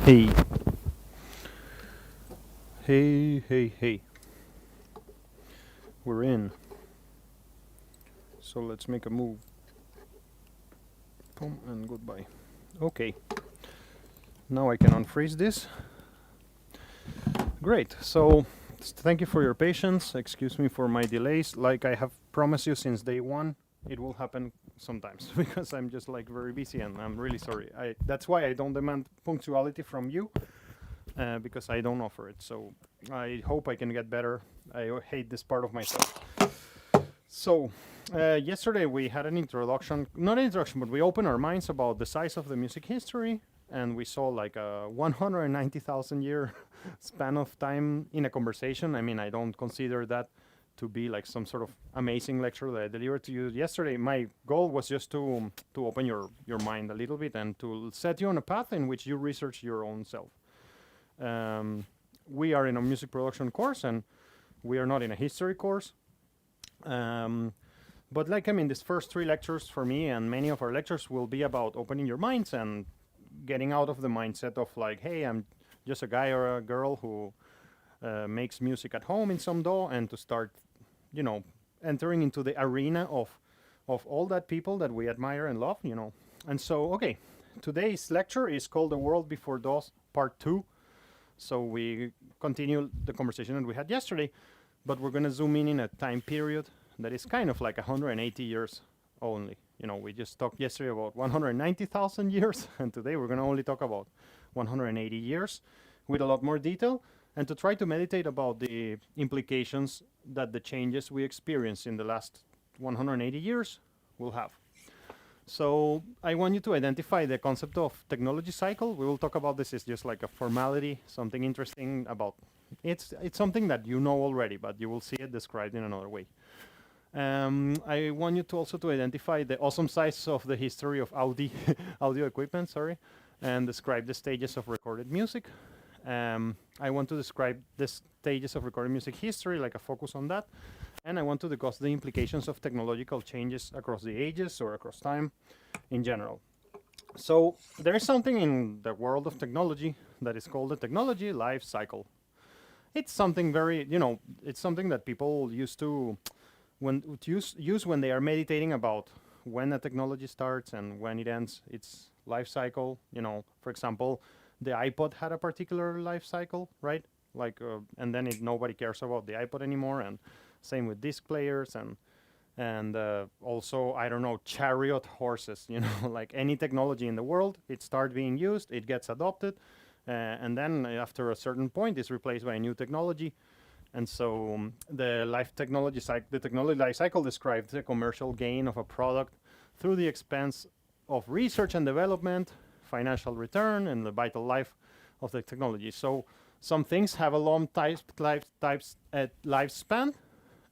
Hey. Hey. We're in. So let's make a move. Boom and goodbye. Okay. Now I can unfreeze this. Great. So thank you for your patience. Excuse me for my delays. Like I have promised you since day one, it will happen sometimes because I'm just like very busy and I'm really sorry. That's why I don't demand punctuality from you because I don't offer it. So I hope I can get better. I hate this part of myself. So yesterday we had an introduction, not an introduction, but we opened our minds about the size of the music history, and we saw like a 190,000 year span of time in a conversation. I mean, I don't consider that to be like some sort of amazing lecture that I delivered to you yesterday. My goal was just to open your mind a little bit and to set you on a path in which you research your own self. We are in a music production course and we are not in a history course. But like, I mean, these first three lectures for me and many of our lectures will be about opening your minds and getting out of the mindset of like, hey, I'm just a guy or a girl who makes music at home in some DAW, and to start, you know, entering into the arena of all that people that we admire and love, you know. And so, okay, today's lecture is called The World Before DAWs Part 2. So we continue the conversation that we had yesterday, but we're going to zoom in a time period that is kind of like 180 years only. You know, we just talked yesterday about 190,000 years, and today we're going to only talk about 180 years with a lot more detail, and to try to meditate about the implications that the changes we experience in the last 180 years will have. So I want you to identify the concept of technology cycle. We will talk about this. It's just like a formality, something interesting about it's something that you know already, but you will see it described in another way. I want you to also to identify the awesome size of the history of audio equipment, and describe the stages of recorded music. I want to describe the stages of recorded music history, like a focus on that. And I want to discuss the implications of technological changes across the ages or across time in general. So there is something in the world of technology that is called the technology life cycle. It's something very, you know, it's something that people used to use when they are meditating about when a technology starts and when it ends its life cycle. You know, for example, the iPod had a particular life cycle, right? Like, and then nobody cares about the iPod anymore, and same with disc players and also, I don't know, chariot horses, you know, like any technology in the world, it starts being used, it gets adopted, and then after a certain point, it's replaced by a new technology. And so the technology life cycle describes the commercial gain of a product through the expense of research and development, financial return, and the vital life of the technology. So some things have a long lifespan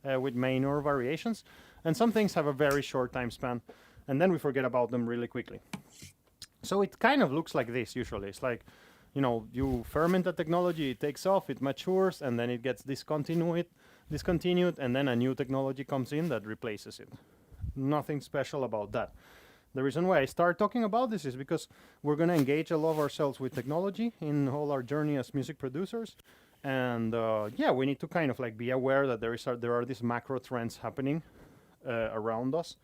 with minor variations, and some things have a very short time span, and then we forget about them really quickly. So it kind of looks like this usually. It's like, you know, you ferment a technology, it takes off, it matures, and then it gets discontinued, and then a new technology comes in that replaces it. Nothing special about that. The reason why I start talking about this is because we're going to engage a lot of ourselves with technology in all our journey as music producers. And yeah, we need to kind of like be aware that there are these macro trends happening around us.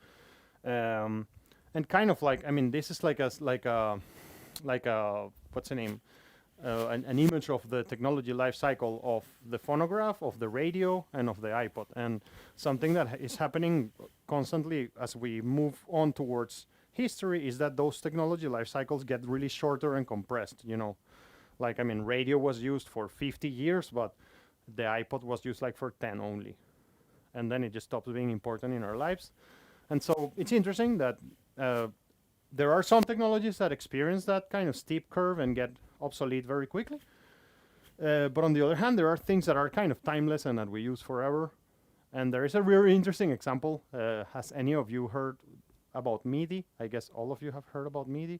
And kind of like, I mean, this is like a what's the name? An image of the technology life cycle of the phonograph, of the radio, and of the iPod. And something that is happening constantly as we move on towards history is that those technology life cycles get really shorter and compressed, you know. Like, I mean, radio was used for 50 years, but the iPod was used like for 10 only. And then it just stops being important in our lives. And so it's interesting that there are some technologies that experience that kind of steep curve and get obsolete very quickly. But on the other hand, there are things that are kind of timeless and that we use forever. And there is a really interesting example. Has any of you heard about MIDI? I guess all of you have heard about MIDI.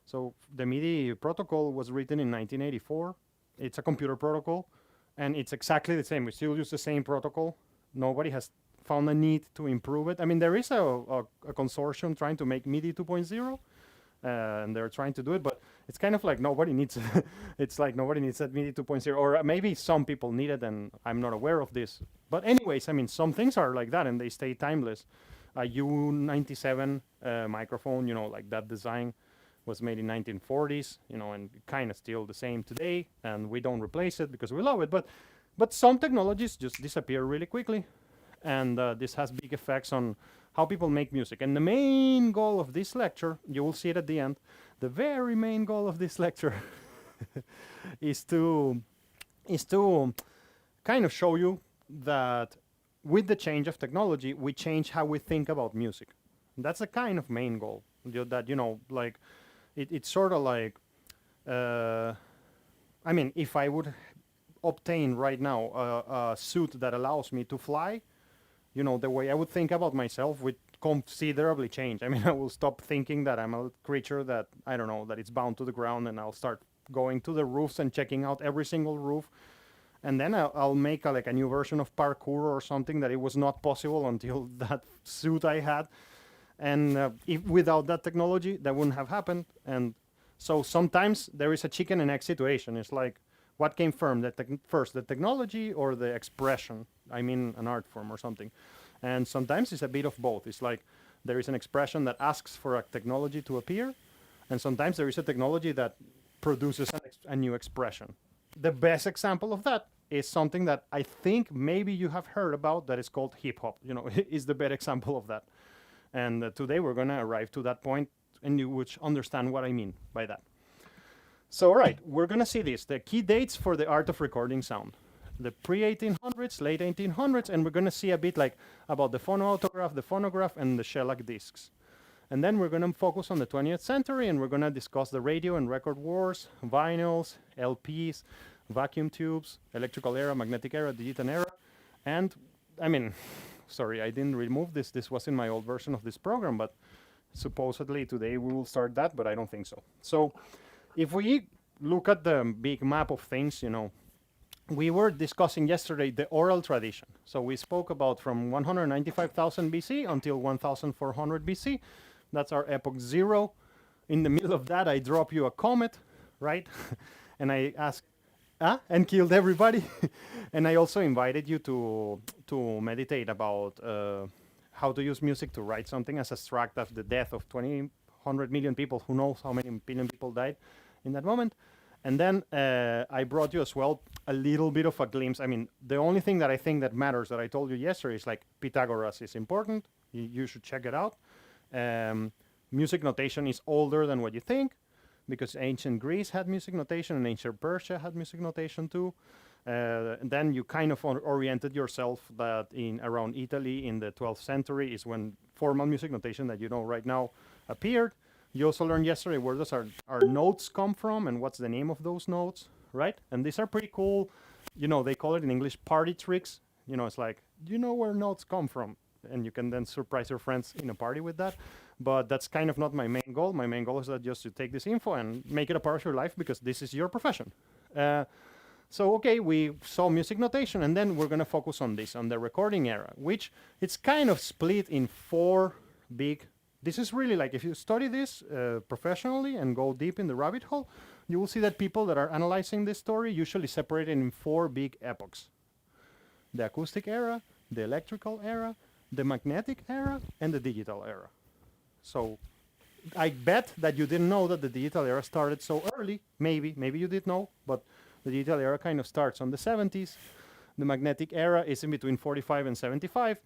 So the MIDI protocol was written in 1984. It's a computer protocol, and it's exactly the same. We still use the same protocol. Nobody has found a need to improve it. I mean, there is a consortium trying to make MIDI 2.0, and they're trying to do it, but it's kind of like nobody needs it's like nobody needs that MIDI 2.0, or maybe some people need it and I'm not aware of this. But anyways, I mean, some things are like that and they stay timeless. A U97 microphone, you know, like that design was made in 1940s, you know, and kind of still the same today, and we don't replace it because we love it. But some technologies just disappear really quickly, and this has big effects on how people make music. And the main goal of this lecture, you will see it at the end, the very main goal of this lecture is to kind of show you that with the change of technology, we change how we think about music. And that's the kind of main goal. That, you know, like, it's sort of like, I mean, if I would obtain right now a suit that allows me to fly, you know, the way I would think about myself would considerably change. I mean, I will stop thinking that I'm a creature that, I don't know, that it's bound to the ground, and I'll start going to the roofs and checking out every single roof. And then I'll make like a new version of parkour or something that it was not possible until that suit I had. And if without that technology, that wouldn't have happened. And so sometimes there is a chicken and egg situation. It's like, what came first, the technology or the expression? I mean, an art form or something. And sometimes it's a bit of both. It's like there is an expression that asks for a technology to appear, and sometimes there is a technology that produces a new expression. The best example of that is something that I think maybe you have heard about, that is called hip hop. You know, is the best example of that. And today we're going to arrive to that point, and you would understand what I mean by that. So, all right, we're going to see this, the key dates for the art of recording sound. The pre-1800s, late 1800s, and we're going to see a bit like about the phonoautograph, the phonograph, and the shellac discs. And then we're going to focus on the 20th century, and we're going to discuss the radio and record wars, vinyls, LPs, vacuum tubes, electrical era, magnetic era, digital era. And, I mean, sorry, I didn't remove this. This was in my old version of this program, but supposedly today we will start that, but I don't think so. So if we look at the big map of things, you know, we were discussing yesterday the oral tradition. So we spoke about from 195,000 BC until 1,400 BC. That's our epoch zero. In the middle of that, I drop you a comet, right? And I asked, and killed everybody. And I also invited you to meditate about how to use music to write something as abstract as the death of 200 million people. Who knows how many billion people died in that moment. And then I brought you as well a little bit of a glimpse. I mean, the only thing that I think that matters that I told you yesterday is like Pythagoras is important. You should check it out. Music notation is older than what you think, because ancient Greece had music notation and ancient Persia had music notation too. And then you kind of oriented yourself that in around Italy in the 12th century is when formal music notation that you know right now appeared. You also learned yesterday where those our notes come from and what's the name of those notes, right? And these are pretty cool. You know, they call it in English party tricks. You know, it's like, you know where notes come from. And you can then surprise your friends in a party with that. But that's kind of not my main goal. My main goal is that just to take this info and make it a part of your life because this is your profession. So, okay, we saw music notation, and then we're going to focus on this, on the recording era, which it's kind of split in four big. This is really like, if you study this professionally and go deep in the rabbit hole, you will see that people that are analyzing this story usually separate it in four big epochs. The acoustic era, the electrical era, the magnetic era, and the digital era. So I bet that you didn't know that the digital era started so early. Maybe you did know, but the digital era kind of starts on the 70s. The magnetic era is in between 45 and 75.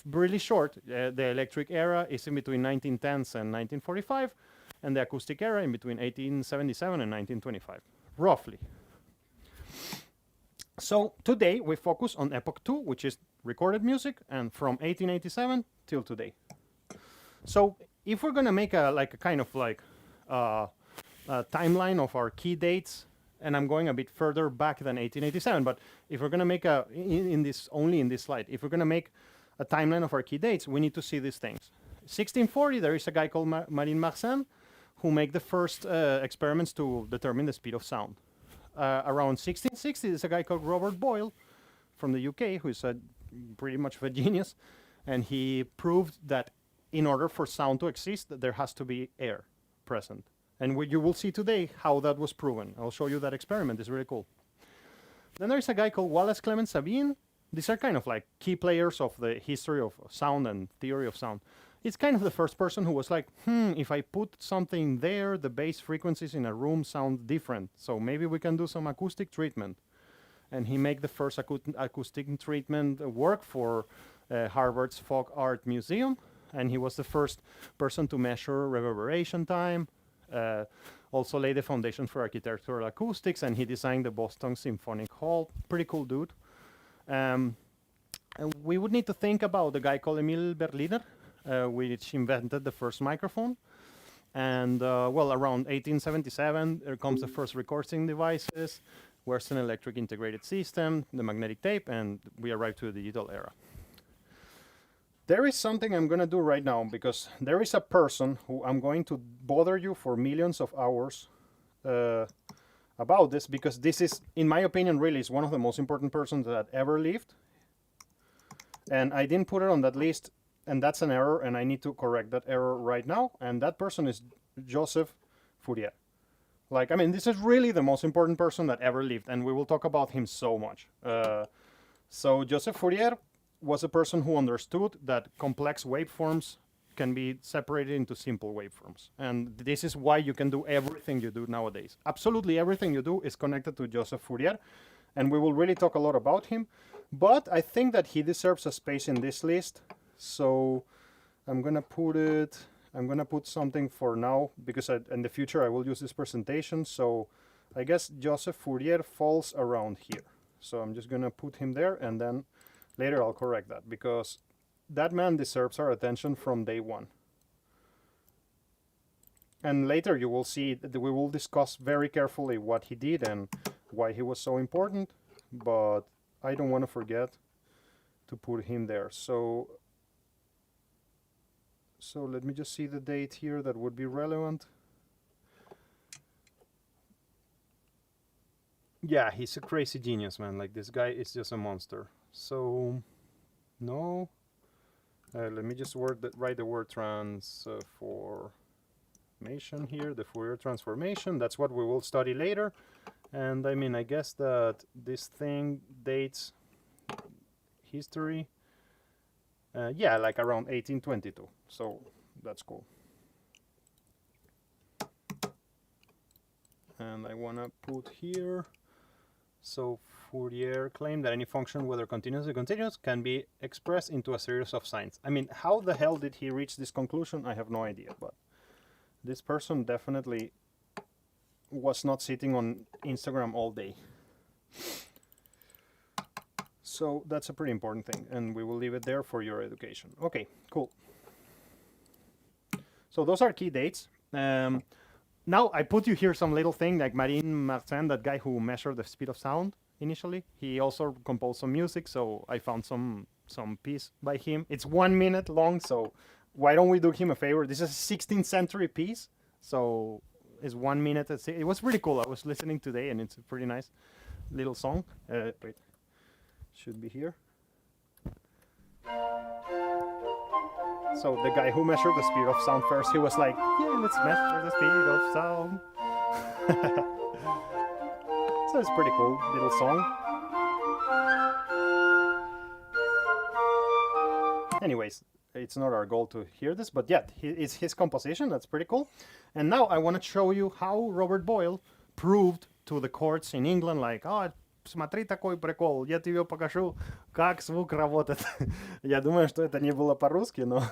Really short. The electric era is in between 1910s and 1945, and the acoustic era in between 1877 and 1925, roughly. So today we focus on Epoch 2, which is recorded music, and from 1887 till today. So if we're gonna make a kind of a timeline of our key dates, and I'm going a bit further back than 1887, but if we're gonna make in this slide, if we're gonna make a timeline of our key dates, we need to see these things. 1640, there is a guy called Marin Mersenne who made the first experiments to determine the speed of sound. Around 1660, there's a guy called Robert Boyle from the UK, who's pretty much of a genius, and he proved that in order for sound to exist, there has to be air, present. And you will see today how that was proven. I'll show you that experiment. It's really cool. Then there's a guy called Wallace Clement Sabine. These are kind of like key players of the history of sound and theory of sound. It's kind of the first person who was like, if I put something there, the bass frequencies in a room sound different. So maybe we can do some acoustic treatment. And he made the first acoustic treatment work for Harvard's Folk Art Museum. And he was the first person to measure reverberation time. Also laid the foundation for architectural acoustics, and he designed the Boston Symphonic Hall. Pretty cool dude. And we would need to think about the guy called Emil Berliner, which invented the first microphone. And well, around 1877, there comes the first recording devices, Western Electric Integrated System, the magnetic tape, and we arrive to the digital era. There is something I'm going to do right now, because there is a person who I'm going to bother you for millions of hours about this, because this is, in my opinion, really is one of the most important persons that ever lived. And I didn't put it on that list, and that's an error, and I need to correct that error right now. And that person is Joseph Fourier. Like, I mean, this is really the most important person that ever lived, and we will talk about him so much. So Joseph Fourier was a person who understood that complex waveforms can be separated into simple waveforms. And this is why you can do everything you do nowadays. Absolutely everything you do is connected to Joseph Fourier, and we will really talk a lot about him. But I think that he deserves a space in this list, so I'm gonna put something for now, because in the future I will use this presentation. So I guess Joseph Fourier falls around here. So I'm just gonna put him there, and then later I'll correct that, because that man deserves our attention from day one. And later you will see that we will discuss very carefully what he did and why he was so important, but I don't want to forget to put him there. So let me just see the date here that would be relevant. Yeah, he's a crazy genius, man. Like, this guy is just a monster. So, no. Let me just write the word transformation here, the Fourier transformation. That's what we will study later. And I mean, I guess that this thing dates history. Yeah, like around 1822. So that's cool. And I want to put here. So Fourier claimed that any function, whether continuous or continuous, can be expressed into a series of signs. I mean, how the hell did he reach this conclusion? I have no idea, but this person definitely was not sitting on Instagram all day. So that's a pretty important thing, and we will leave it there for your education. Okay, cool. So those are key dates. Now I put you here some little thing like Marine Martin, that guy who measured the speed of sound initially. He also composed some music, so I found some piece by him. It's 1 minute long, so why don't we do him a favor? This is a 16th century piece, so it's 1 minute. It was pretty cool. I was listening today, and it's a pretty nice little song. Wait, should be here. So the guy who measured the speed of sound first, he was like, yeah, let's measure the speed of sound. So it's pretty cool little song. Anyways, it's not our goal to hear this, but yeah, it's his composition. That's pretty cool. And now I want to show you how Robert Boyle proved to the courts in England, like, oh, смотри такой прикол, я тебе покажу, как звук работает. Я думаю, что это не было по-русски, но...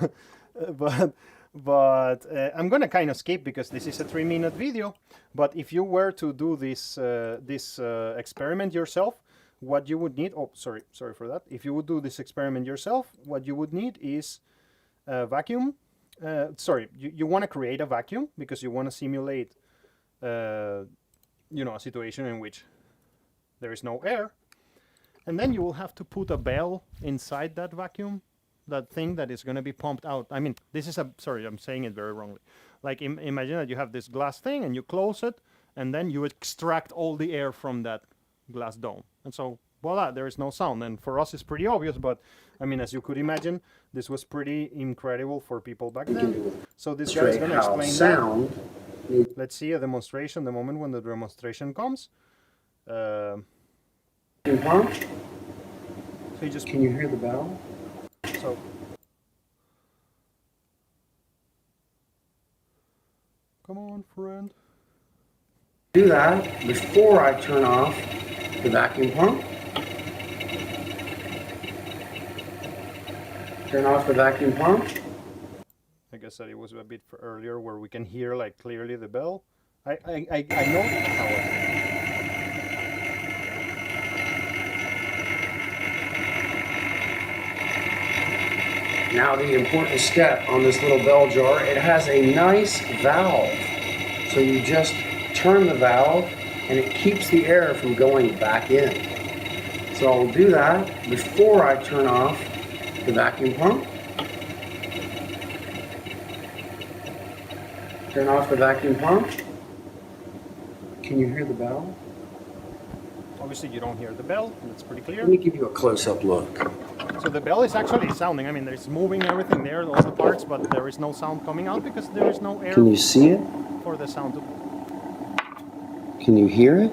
But I'm gonna kind of skip because this is a 3-minute video. But if you were to do this experiment yourself, what you would need... Oh, sorry for that. If you would do this experiment yourself, what you would need is a vacuum. You want to create a vacuum because you want to simulate, a situation in which there is no air, and then you will have to put a bell inside that vacuum, that thing that is going to be pumped out. I mean, this is sorry, I'm saying it very wrongly. Like, imagine that you have this glass thing and you close it, and then you extract all the air from that glass dome. And so, voila, there is no sound. And for us, it's pretty obvious, but I mean, as you could imagine, this was pretty incredible for people back then. So this guy is going to explain sound Let's see a demonstration, the moment when the demonstration comes. Pump? So you just... Can you hear the bell? So... Come on, friend. Do that before I turn off the vacuum pump. Turn off the vacuum pump. I guess that it was a bit earlier where we can hear like clearly the bell. I know how Now the important step on this little bell jar, it has a nice valve. So you just turn the valve and it keeps the air from going back in. So I'll do that before I turn off the vacuum pump. Turn off the vacuum pump. Can you hear the bell? Obviously you don't hear the bell, that's pretty clear. Let me give you a close-up look. So the bell is actually sounding, I mean there's moving everything there, all the parts, but there is no sound coming out because there is no air. Can you see it? For the sound to... Can you hear it?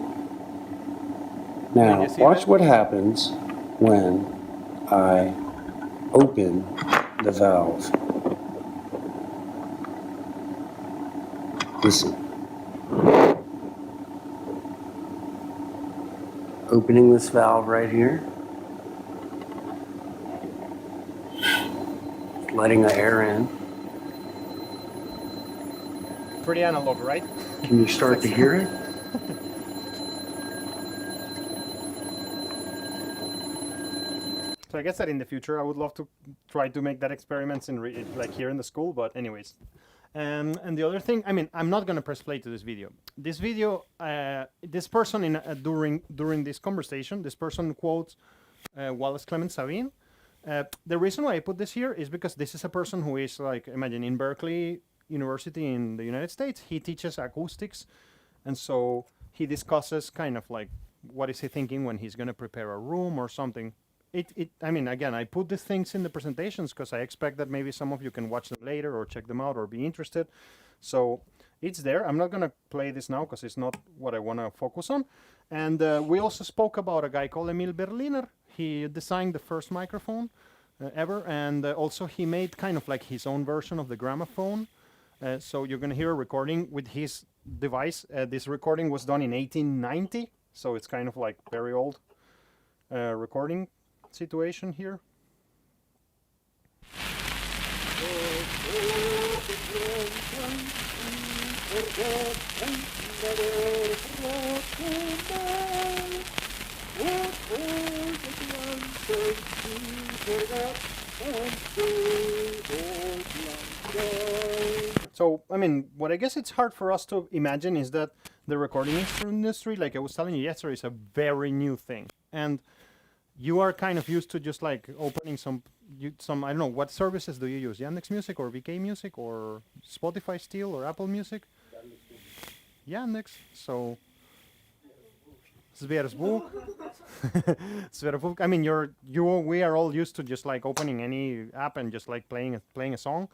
Now, watch that? what happens when I open the valve. Listen. Opening this valve right here. Letting the air in. Pretty analog, right? Can you start to hear it? So I guess that in the future I would love to try to make that experiments in like here in the school, but anyways. And the other thing, I mean, I'm not gonna press play to this video. This video, this person in during this conversation, this person quotes Wallace Clement Sabine. The reason why I put this here is because this is a person who is like, imagine in Berkeley University in the United States, he teaches acoustics, and so he discusses kind of like what is he thinking when he's gonna prepare a room or something. I mean, again, I put these things in the presentations because I expect that maybe some of you can watch them later or check them out or be interested. So it's there. I'm not going to play this now because it's not what I want to focus on. And we also spoke about a guy called Emil Berliner. He designed the first microphone ever. And also he made kind of like his own version of the gramophone. So you're going to hear a recording with his device. This recording was done in 1890. So it's kind of like very old recording situation here. So, I mean, what I guess it's hard for us to imagine is that the recording industry, like I was telling you yesterday, is a very new thing. And you are kind of used to just like opening some, I don't know, what services do you use? Yandex Music or VK Music or Spotify still or Apple Music? Yandex. So, Zverzvuk. Zverzvuk. I mean, we are all used to just like opening any app and just like playing a song.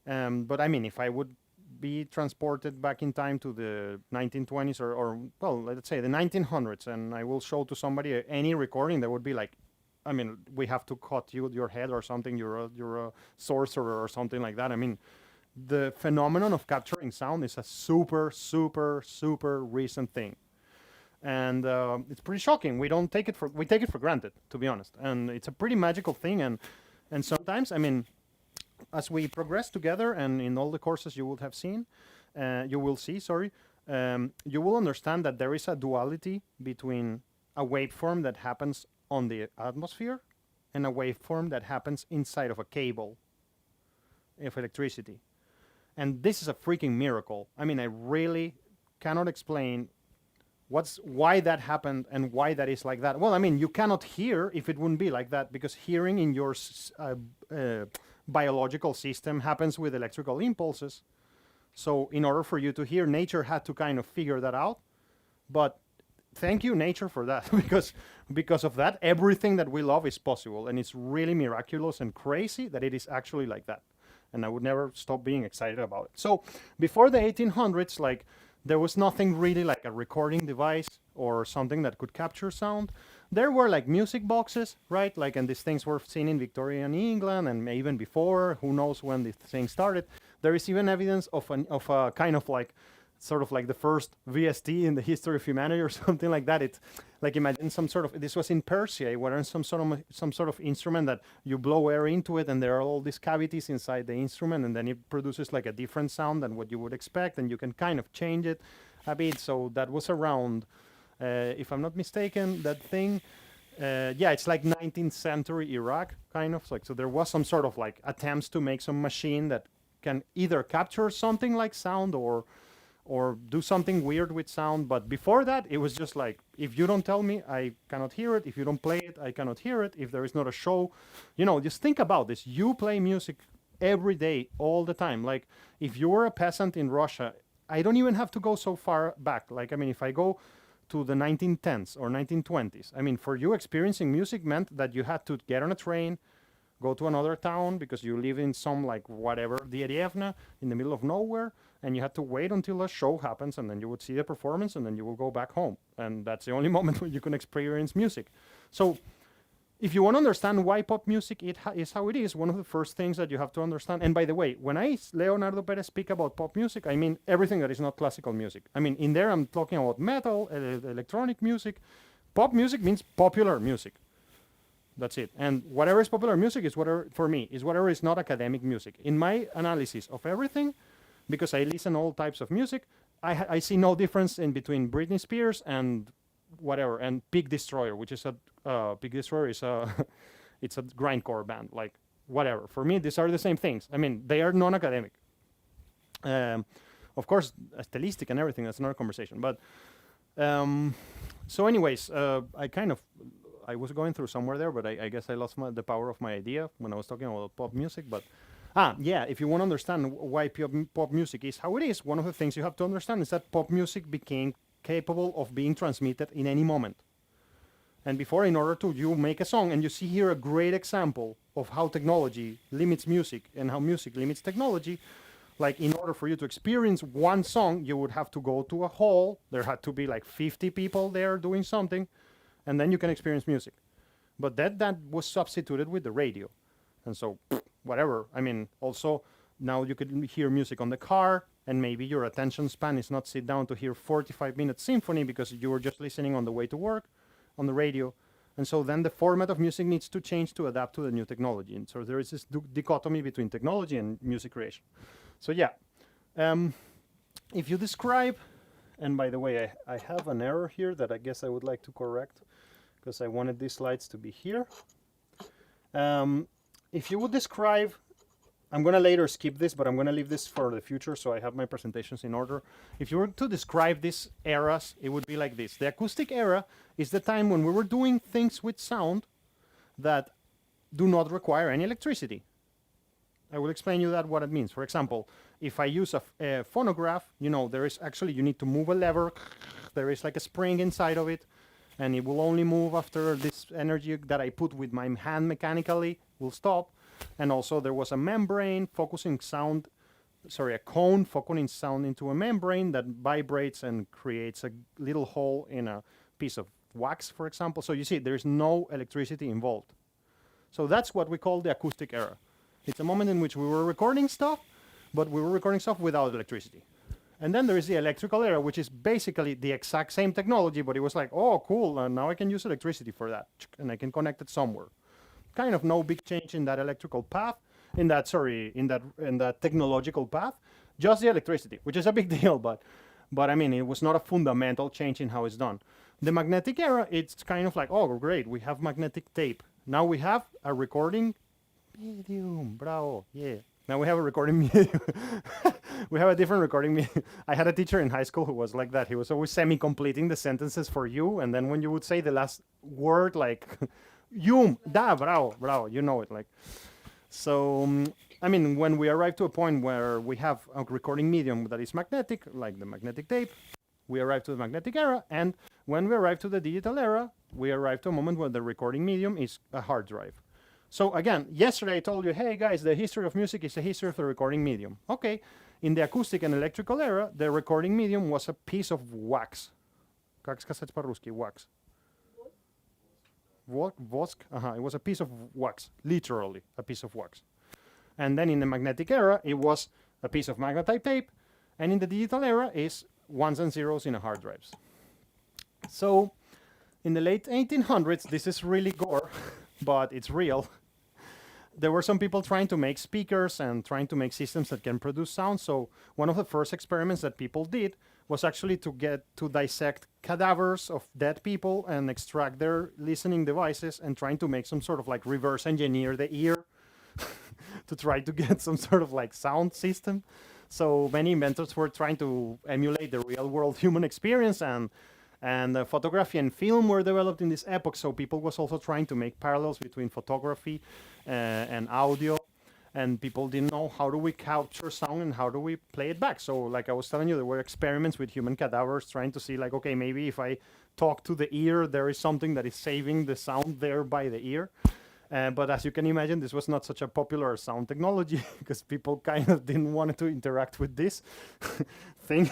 But I mean, if I would be transported back in time to the 1920s or well, let's say the 1900s, and I will show to somebody any recording that would be like, I mean, we have to cut your head or something, you're a sorcerer or something like that. I mean, the phenomenon of capturing sound is a super, super, super recent thing. And it's pretty shocking. We take it for granted, to be honest. And it's a pretty magical thing. And sometimes, I mean, as we progress together, and in all the courses you would have seen, you will understand that there is a duality between a waveform that happens on the atmosphere and a waveform that happens inside of a cable of electricity. And this is a freaking miracle. I mean, I really cannot explain why that happened and why that is like that. Well, I mean, you cannot hear if it wouldn't be like that, because hearing in your biological system happens with electrical impulses. So in order for you to hear, nature had to kind of figure that out. But thank you, nature, for that, because of that, everything that we love is possible. And it's really miraculous and crazy that it is actually like that. and I would never stop being excited about it. So before the 1800s, like there was nothing really like a recording device or something that could capture sound. There were like music boxes, right? Like, and these things were seen in Victorian England and even before. Who knows when this thing started? There is even evidence of a kind of like, sort of like the first VST in the history of humanity or something like that. It's like, imagine some sort of, this was in Persia, where some sort of instrument that you blow air into it, and there are all these cavities inside the instrument, and then it produces like a different sound than what you would expect, and you can kind of change it a bit. So that was around, if I'm not mistaken, that thing. Yeah, it's like 19th century Iraq, kind of. Like, so there was some sort of like attempts to make some machine that can either capture something like sound or do something weird with sound. But before that, it was just like, if you don't tell me, I cannot hear it. If you don't play it, I cannot hear it. If there is not a show, you know, just think about this. You play music every day, all the time. Like, if you were a peasant in Russia, I don't even have to go so far back. Like, I mean, if I go to the 1910s or 1920s, I mean, for you, experiencing music meant that you had to get on a train, go to another town because you live in some, like, whatever, Derievna, in the middle of nowhere, and you had to wait until a show happens, and then you would see the performance, and then you will go back home. And that's the only moment when you can experience music. So if you want to understand why pop music is how it is, one of the first things that you have to understand, and by the way, when I, Leonardo Perez, speak about pop music, I mean everything that is not classical music. I mean, in there I'm talking about metal, electronic music. Pop music means popular music. That's it. And whatever is popular music is whatever, for me, is whatever is not academic music. In my analysis of everything, because I listen all types of music, I see no difference in between Britney Spears and whatever, and Pig Destroyer, which is Pig Destroyer is it's a grindcore band, like whatever. For me, these are the same things. I mean, they are non-academic. Of course, stylistic and everything, that's another conversation. But so anyways, I was going through somewhere there, but I guess I lost the power of my idea when I was talking about pop music. But yeah, if you want to understand why pop music is how it is, one of the things you have to understand is that pop music became capable of being transmitted in any moment. And before, in order to you make a song, and you see here a great example of how technology limits music and how music limits technology. Like, in order for you to experience one song, you would have to go to a hall. There had to be like 50 people there doing something, and then you can experience music. But that was substituted with the radio. And so, whatever. I mean, also, now you could hear music on the car, and maybe your attention span is not sit down to hear 45-minute symphony because you were just listening on the way to work on the radio. And so then the format of music needs to change to adapt to the new technology. And so there is this dichotomy between technology and music creation. So yeah, if you describe, and by the way, I have an error here that I guess I would like to correct because I wanted these slides to be here. If you would describe, I'm going to later skip this, but I'm going to leave this for the future so I have my presentations in order. If you were to describe these eras, it would be like this. The acoustic era is the time when we were doing things with sound that do not require any electricity. I will explain you that what it means. For example, if I use a phonograph, you know, there is actually, you need to move a lever. There is like a spring inside of it, and it will only move after this energy that I put with my hand mechanically will stop. And also there was a membrane focusing sound, sorry, a cone focusing sound into a membrane that vibrates and creates a little hole in a piece of wax, for example. So you see, there's no electricity involved. So that's what we call the acoustic era. It's a moment in which we were recording stuff, but we were recording stuff without electricity. And then there is the electrical era, which is basically the exact same technology, but it was like, oh, cool, now I can use electricity for that, and I can connect it somewhere. Kind of no big change in that electrical path, in that technological path, just the electricity, which is a big deal, but I mean, it was not a fundamental change in how it's done. The magnetic era, it's kind of like, oh, great, we have magnetic tape. Now we have a recording medium, bravo, yeah. Now we have a recording medium. We have a different recording medium. I had a teacher in high school who was like that. He was always semi-completing the sentences for you, and then when you would say the last word, like, bravo, you know it, like. So, I mean, when we arrive to a point where we have a recording medium that is magnetic, like the magnetic tape, we arrive to the magnetic era, and when we arrive to the digital era, we arrive to a moment where the recording medium is a hard drive. So again, yesterday I told you, hey guys, the history of music is the history of the recording medium. Okay, in the acoustic and electrical era, the recording medium was a piece of wax. Как сказать по-русски? Wax. Воск? It was a piece of wax, literally a piece of wax. And then in the magnetic era, it was a piece of magnetite tape. And in the digital era, is ones and zeros in a hard drives. So in the late 1800s, this is really gore, but it's real. There were some people trying to make speakers and trying to make systems that can produce sound. So one of the first experiments that people did was actually to get to dissect cadavers of dead people and extract their listening devices and trying to make some sort of like reverse engineer the ear to try to get some sort of like sound system. So many inventors were trying to emulate the real world human experience, and photography and film were developed in this epoch. So people was also trying to make parallels between photography and audio, and people didn't know how do we capture sound and how do we play it back. So like I was telling you, there were experiments with human cadavers trying to see like, okay, maybe if I talk to the ear, there is something that is saving the sound there by the ear. But as you can imagine, this was not such a popular sound technology because people kind of didn't want to interact with this thing.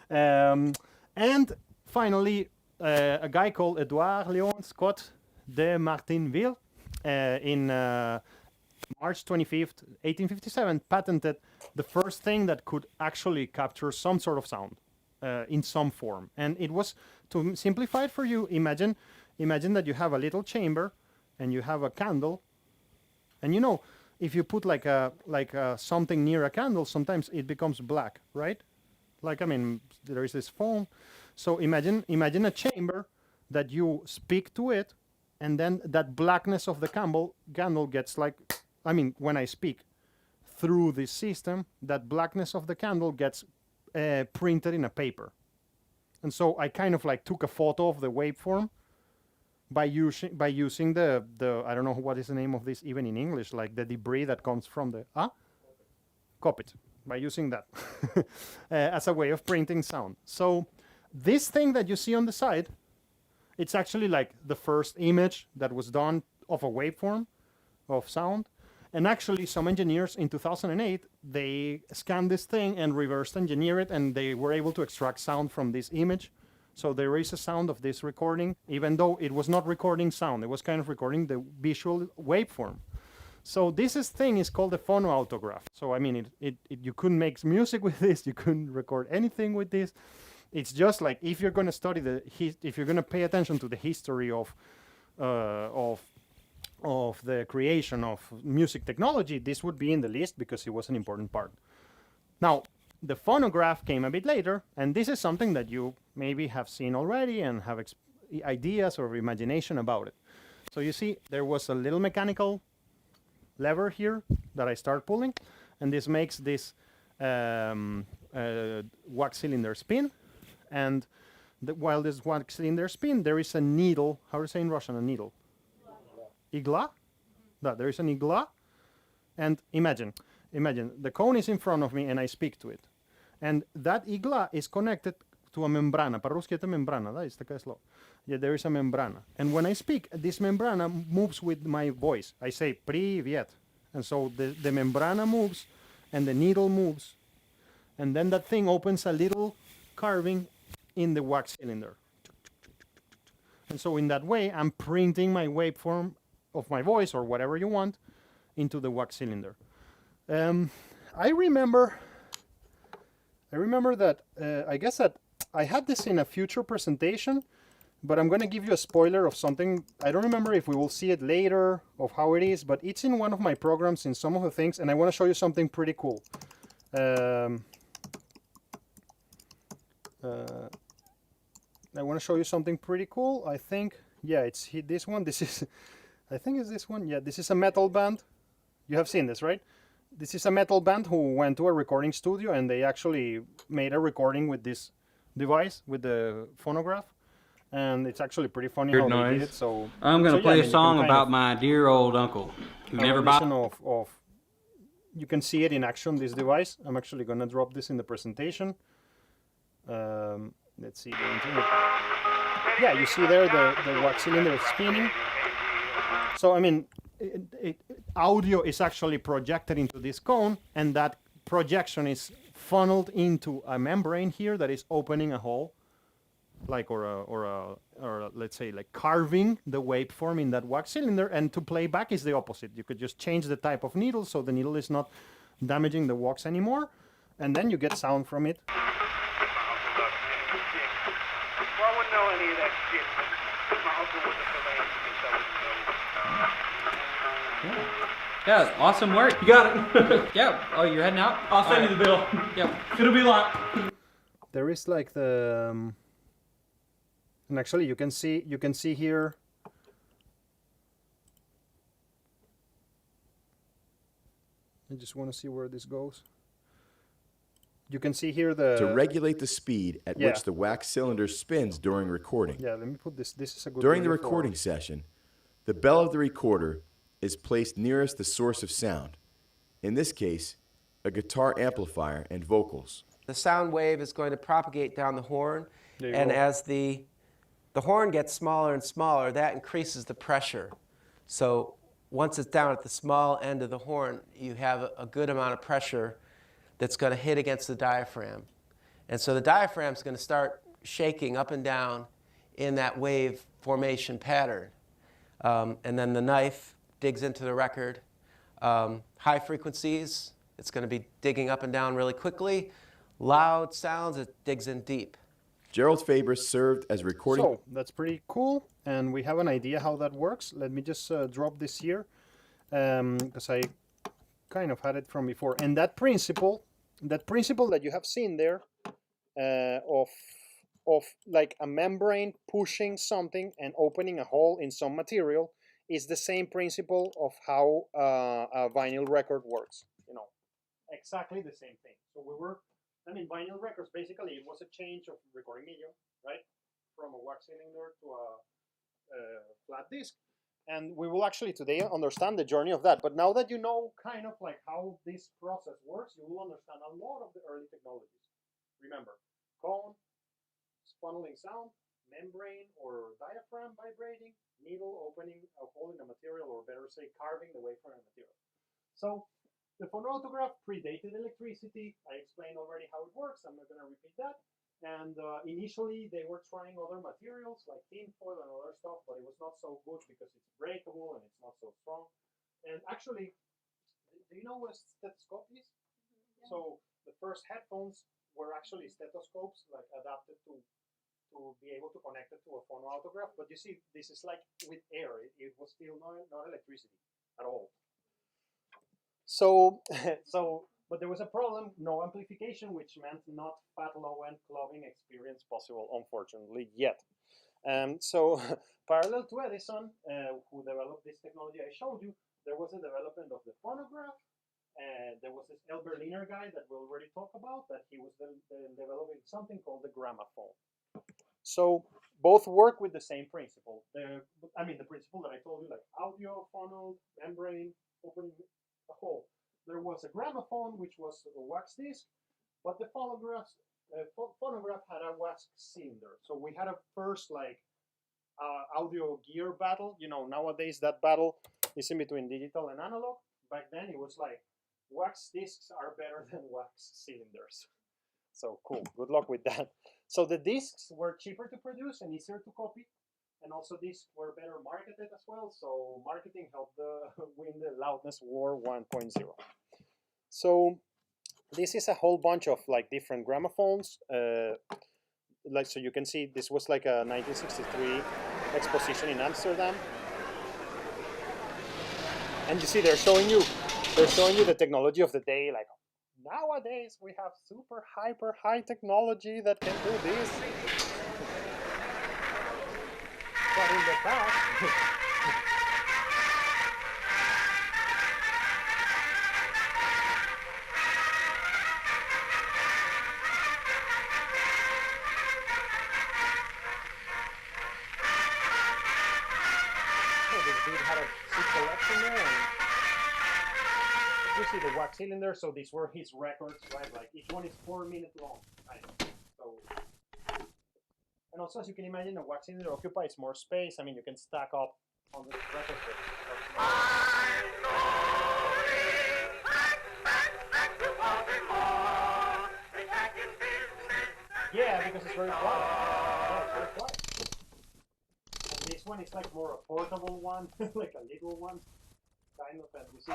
And finally, a guy called Edouard Léon Scott de Martinville in March 25th, 1857, patented the first thing that could actually capture some sort of sound in some form. And it was, to simplify it for you, imagine that you have a little chamber and you have a candle, and you know, if you put like a something near a candle, sometimes it becomes black, right? Like, I mean, there is this phone. So imagine a chamber that you speak to it, and then that blackness of the candle gets like, I mean, when I speak through this system, that blackness of the candle gets printed in a paper. And so I kind of like took a photo of the waveform by using the I don't know what is the name of this even in English, like the debris that comes from the Copit, by using that as a way of printing sound. So this thing that you see on the side, it's actually like the first image that was done of a waveform of sound. And actually some engineers in 2008, they scanned this thing and reversed engineer it, and they were able to extract sound from this image. So there is a sound of this recording, even though it was not recording sound. It was kind of recording the visual waveform. So this thing is called a phonoautograph. So I mean, you couldn't make music with this. You couldn't record anything with this. It's just like if you're going to study if you're going to pay attention to the history of the creation of music technology, this would be in the list because it was an important part. Now, the phonograph came a bit later, and this is something that you maybe have seen already and have ideas or imagination about it. So you see, there was a little mechanical lever here that I start pulling, and this makes this wax cylinder spin. And while this wax cylinder spin, there is a needle. How do you say in Russian, a needle? Igla? No, there is an igla. And imagine, the cone is in front of me and I speak to it. And that igla is connected to a membrana. По-русски это membrana, да? Есть такое слово. Yeah, there is a membrana. And when I speak, this membrana moves with my voice. I say, привет. And so the membrana moves and the needle moves. And then that thing opens a little carving in the wax cylinder. And so in that way, I'm printing my waveform of my voice or whatever you want into the wax cylinder. I remember that I guess that I had this in a future presentation, but I'm going to give you a spoiler of something. I don't remember if we will see it later of how it is, but it's in one of my programs in some of the things, and I want to show you something pretty cool. I want to show you something pretty cool. I think, yeah, it's this one. This is, I think it's this one. Yeah, this is a metal band. You have seen this, right? This is a metal band who went to a recording studio and they actually made a recording with this device, with the phonograph. And it's actually pretty funny how they did it. So I'm going to play a song about my dear old uncle who never bought. You can see it in action, this device. I'm actually going to drop this in the presentation. Let's see. Yeah, you see there the wax cylinder is spinning. So, I mean, audio is actually projected into this cone, and that projection is funneled into a membrane here that is opening a hole, like or let's say like carving the waveform in that wax cylinder. And to play back is the opposite. You could just change the type of needle so the needle is not damaging the wax anymore, and then you get sound from it. Well, I wouldn't know any of that shit. My uncle was a philanthropist, so I wouldn't know. Yeah, awesome work. You got it. Yeah. Oh, you're heading out? I'll send you the bill. Yep. It'll be a lot. There is like the and actually you can see here I just want to see where this goes. You can see here to regulate the speed at yeah. which the wax cylinder spins during recording. Yeah, let me put this. This is a good. During the video for- recording session, the bell of the recorder is placed nearest the source of sound. In this case, a guitar amplifier and vocals. The sound wave is going to propagate down the horn, and go. as the horn gets smaller and smaller, that increases the pressure. So once it's down at the small end of the horn, you have a good amount of pressure that's going to hit against the diaphragm. And so the diaphragm is going to start shaking up and down in that wave formation pattern. And then the knife digs into the record. High frequencies, it's going to be digging up and down really quickly. Loud sounds, it digs in deep. Gerald Faber served as recording. So that's pretty cool, and we have an idea how that works. Let me just drop this here, because I kind of had it from before. And that principle that you have seen there, of like a membrane pushing something and opening a hole in some material, is the same principle of how a vinyl record works. You know, exactly the same thing. So vinyl records, basically, it was a change of recording medium, right? From a wax cylinder to a flat disc. And we will actually today understand the journey of that. But now that you know kind of like how this process works, you will understand a lot of the early technologies. Remember, cone, funneling sound, membrane or diaphragm vibrating, needle opening a hole in a material, or better say, carving the waveform in a material. So the phonautograph predated electricity. I explained already how it works. I'm not going to repeat that. And initially, they were trying other materials like tinfoil and other stuff, but it was not so good because it's breakable and it's not so strong. And actually, do you know what a stethoscope is? Yeah. So the first headphones were actually stethoscopes, like adapted to be able to connect it to a phonautograph. But you see, this is like with air. It was still not electricity at all. So, but there was a problem, no amplification, which meant not fat low-end clubbing experience possible, unfortunately, yet. So, parallel to Edison, who developed this technology I showed you, there was a development of the phonograph. There was this Berliner guy that we already talked about, that he was developing something called the gramophone. So, both work with the same principle. The principle that I told you, like audio, funnel, membrane, opening a hole. There was a gramophone, which was a wax disc, but the phonograph had a wax cylinder. So we had a first audio gear battle. You know, nowadays that battle is in between digital and analog. Back then it was like wax discs are better than wax cylinders. So cool. Good luck with that. So the discs were cheaper to produce and easier to copy. And also these were better marketed as well. So marketing helped win the loudness war 1.0. So this is a whole bunch of like different gramophones. So you can see this was like a 1963 exposition in Amsterdam. And you see they're showing you the technology of the day. Like nowadays we have super hyper high technology that can do this. But in the past, this dude had a seat collection there, and you see the wax cylinder. So these were his records, right? Like each one is 4 minutes long. Right? So. And also, as you can imagine, a wax cylinder occupies more space. I mean, you can stack up on the record. Yeah, because it's very quiet. Yeah, it's very quiet. And this one is like more a portable one, like a little one, kind of. And we see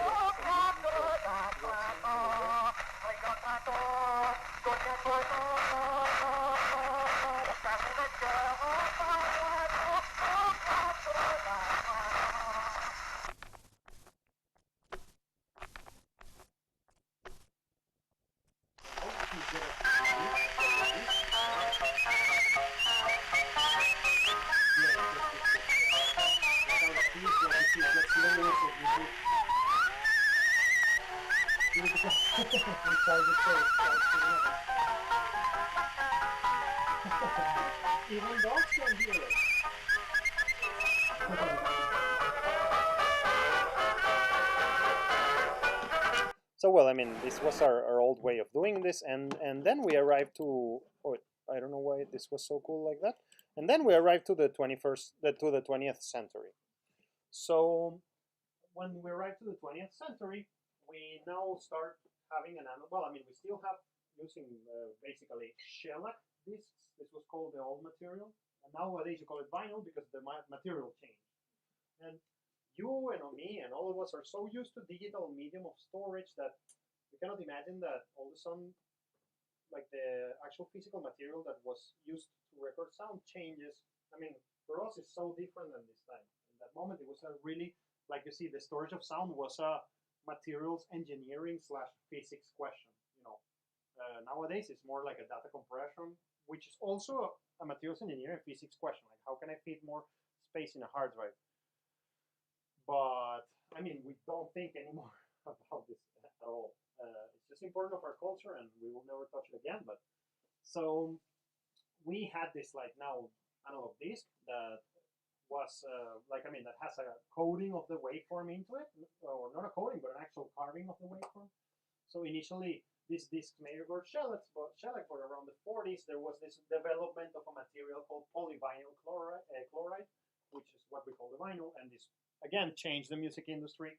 even dogs can hear it. So well, I mean, this was our old way of doing this, and then we arrived to, oh, I don't know why this was so cool like that. And then we arrived to the 20th century. So when we arrived to the 20th century, we now start having well, I mean, we still have using basically shellac discs. This was called the old material, and nowadays you call it vinyl because the material changed. And you and me and all of us are so used to digital medium of storage that we cannot imagine that all of a sudden, like the actual physical material that was used to record sound changes. I mean, for us, it's so different than this time. In that moment, it was a really, like you see, the storage of sound was a materials engineering / physics question. You know, nowadays it's more like a data compression, which is also a materials engineering physics question. Like, how can I fit more space in a hard drive? But I mean, we don't think anymore about this at all. It's just important of our culture, and we will never touch it again. But so we had this like now analog disc that was like, I mean, that has a coding of the waveform into it, or not a coding, but an actual carving of the waveform. So initially, these discs may were shellac, but around the 40s, there was this development of a material called polyvinyl chloride, which is what we call the vinyl, and this again changed the music industry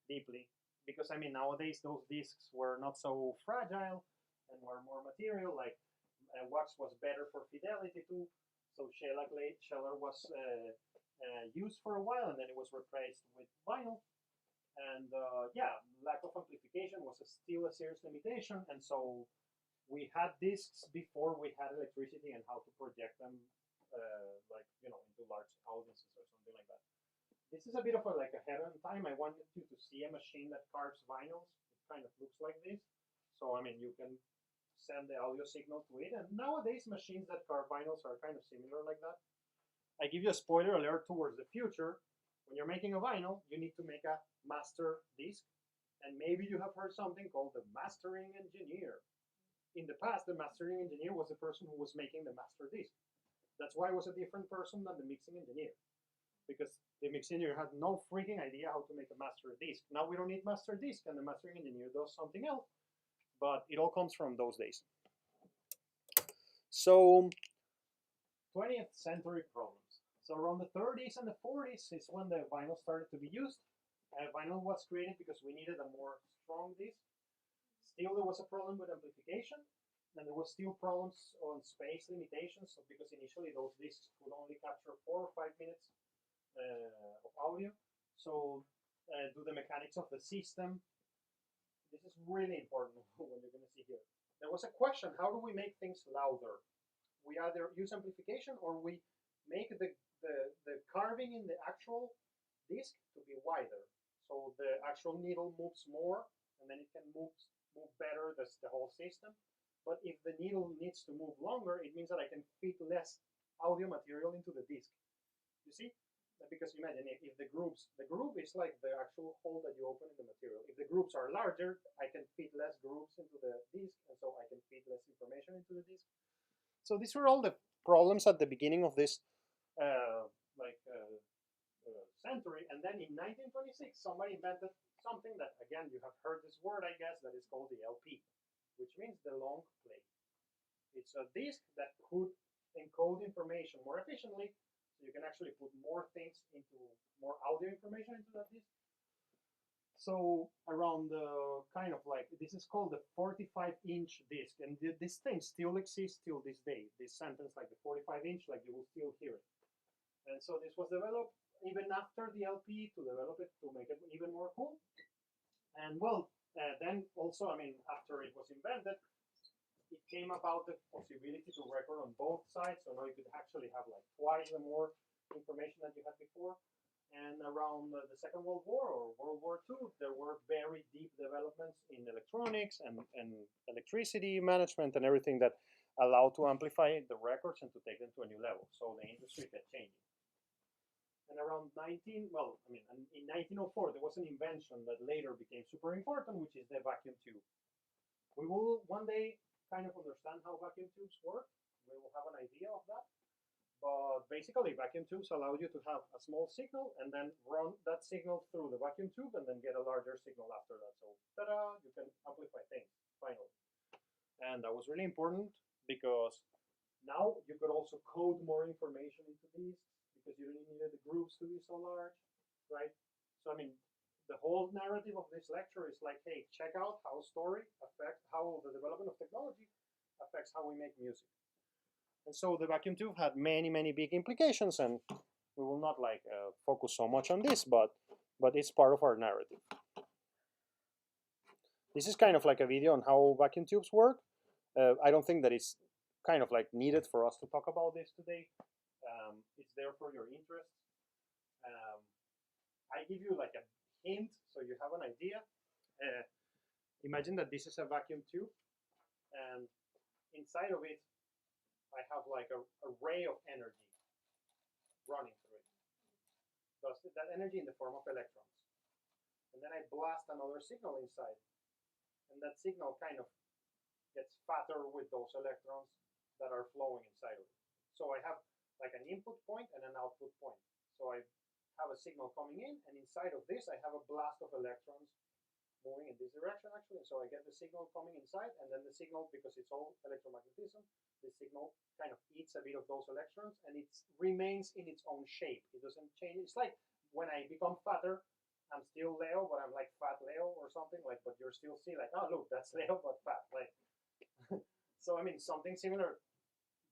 deeply. Because I mean, nowadays those discs were not so fragile and were more material. Like wax was better for fidelity too. So shellac was used for a while, and then it was replaced with vinyl. And yeah, lack of amplification was still a serious limitation. And so we had discs before we had electricity and how to project them, like, you know, into large audiences or something like that. This is a bit of a like ahead of time. I wanted you to see a machine that carves vinyls. It kind of looks like this. So I mean, you can send the audio signal to it. And nowadays, machines that carve vinyls are kind of similar like that. I give you a spoiler alert towards the future. When you're making a vinyl, you need to make a master disc. And maybe you have heard something called the mastering engineer. In the past, the mastering engineer was the person who was making the master disc. That's why it was a different person than the mixing engineer. Because the mixing engineer had no freaking idea how to make a master disc. Now we don't need master disc, and the mastering engineer does something else. But it all comes from those days. So, 20th century problems. So around the 30s and the 40s is when the vinyl started to be used. Vinyl was created because we needed a more strong disc. Still, there was a problem with amplification, and there was still problems on space limitations. So because initially those discs could only capture 4 or 5 minutes of audio. So do the mechanics of the system. This is really important when you're going to see here. There was a question, how do we make things louder? We either use amplification or we make the carving in the actual disc to be wider. So the actual needle moves more, and then it can move better the whole system. But if the needle needs to move longer, it means that I can fit less audio material into the disc. You see? Because imagine if the groove is like the actual hole that you open in the material. If the grooves are larger, I can fit less grooves into the disc, and so I can fit less information into the disc. So these were all the problems at the beginning of this century. And then in 1926, somebody invented something that, again, you have heard this word, I guess, that is called the LP, which means the long play. It's a disc that could encode information more efficiently. So you can actually put more things into, more audio information into that disc. So around the kind of like, this is called the 45-inch disc, and this thing still exists till this day. This sentence, like the 45-inch, like you will still hear it. And so this was developed even after the LP to develop it, to make it even more cool. And well, then also, I mean, after it was invented, it came about the possibility to record on both sides. So now you could actually have like twice the more information that you had before. And around the Second World War or World War II, there were very deep developments in electronics and electricity management and everything that allowed to amplify the records and to take them to a new level. So the industry kept changing. And around in 1904, there was an invention that later became super important, which is the vacuum tube. We will one day kind of understand how vacuum tubes work. We will have an idea of that. But basically, vacuum tubes allow you to have a small signal and then run that signal through the vacuum tube and then get a larger signal after that. So, ta-da, you can amplify things, finally. And that was really important because now you could also code more information into these because you didn't need the groups to be so large, right? So, I mean, the whole narrative of this lecture is like, hey, check out how story affects, how the development of technology affects how we make music. And so the vacuum tube had many, many big implications, and we will not like focus so much on this, but it's part of our narrative. This is kind of like a video on how vacuum tubes work. I don't think that it's kind of like needed for us to talk about this today. It's there for your interest. I give you like a hint so you have an idea. Imagine that this is a vacuum tube, and inside of it, I have like a ray of energy running through it. Thus, that energy in the form of electrons. And then I blast another signal inside. And that signal kind of gets fatter with those electrons that are flowing inside of it. So I have like an input point and an output point. So I have a signal coming in, and inside of this, I have a blast of electrons moving in this direction, actually. So I get the signal coming inside, and then the signal, because it's all electromagnetism, the signal kind of eats a bit of those electrons, and it remains in its own shape. It doesn't change. It's like when I become fatter, I'm still Leo, but I'm like fat Leo or something, like, but you're still see like, oh, look, that's Leo, but fat. Like, so, I mean, something similar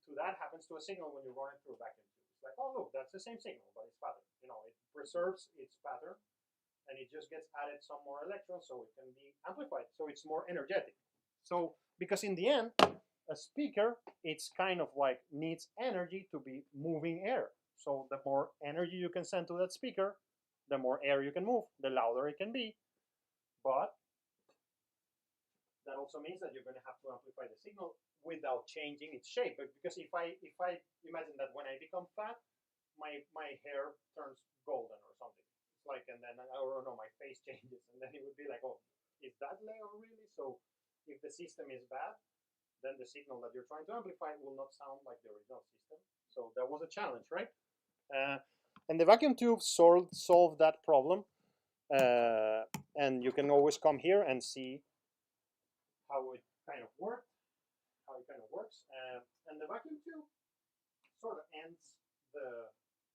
to that happens to a signal when you run it through a vacuum tube. It's like, oh, look, that's the same signal, but it's fatter. You know, it preserves its pattern, and it just gets added some more electrons so it can be amplified, so it's more energetic. So, because in the end, a speaker, it's kind of like needs energy to be moving air. So the more energy you can send to that speaker, the more air you can move, the louder it can be. But that also means that you're going to have to amplify the signal without changing its shape. But because if I imagine that when I become fat, my hair turns golden or something. It's like, and then I don't know, my face changes, and then it would be like, oh, is that Leo really? So if the system is bad, then the signal that you're trying to amplify will not sound like the original system. So that was a challenge, right? And the vacuum tube solved that problem. And you can always come here and see how it kind of works. And the vacuum tube sort of ends the,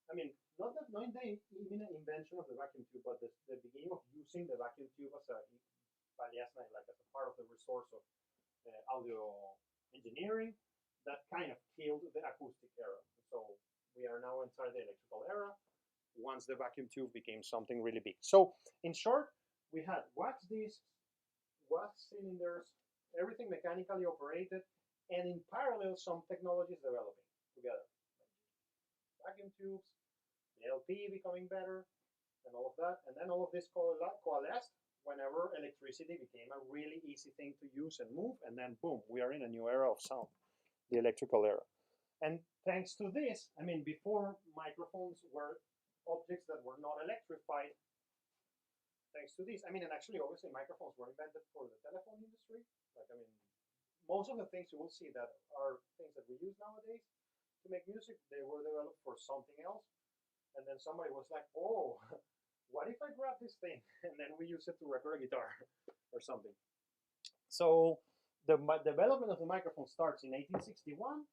I mean, not the invention of the vacuum tube, but the beginning of using the vacuum tube as a part of the resource of audio engineering, that kind of killed the acoustic era. So we are now inside the electrical era once the vacuum tube became something really big. So in short, we had wax discs, wax cylinders, everything mechanically operated, and in parallel, some technologies developing together. Vacuum tubes, the LP becoming better, and all of that. And then all of this coalesced whenever electricity became a really easy thing to use and move, and then boom, we are in a new era of sound, the electrical era. And thanks to this, I mean, before microphones were objects that were not electrified, thanks to this, I mean, and actually, obviously, microphones were invented for the telephone industry. Like, I mean, most of the things you will see that are things that we use nowadays to make music, they were developed for something else. And then somebody was like, oh, what if I grab this thing? And then we use it to record a guitar or something. So development of the microphone starts in 1861,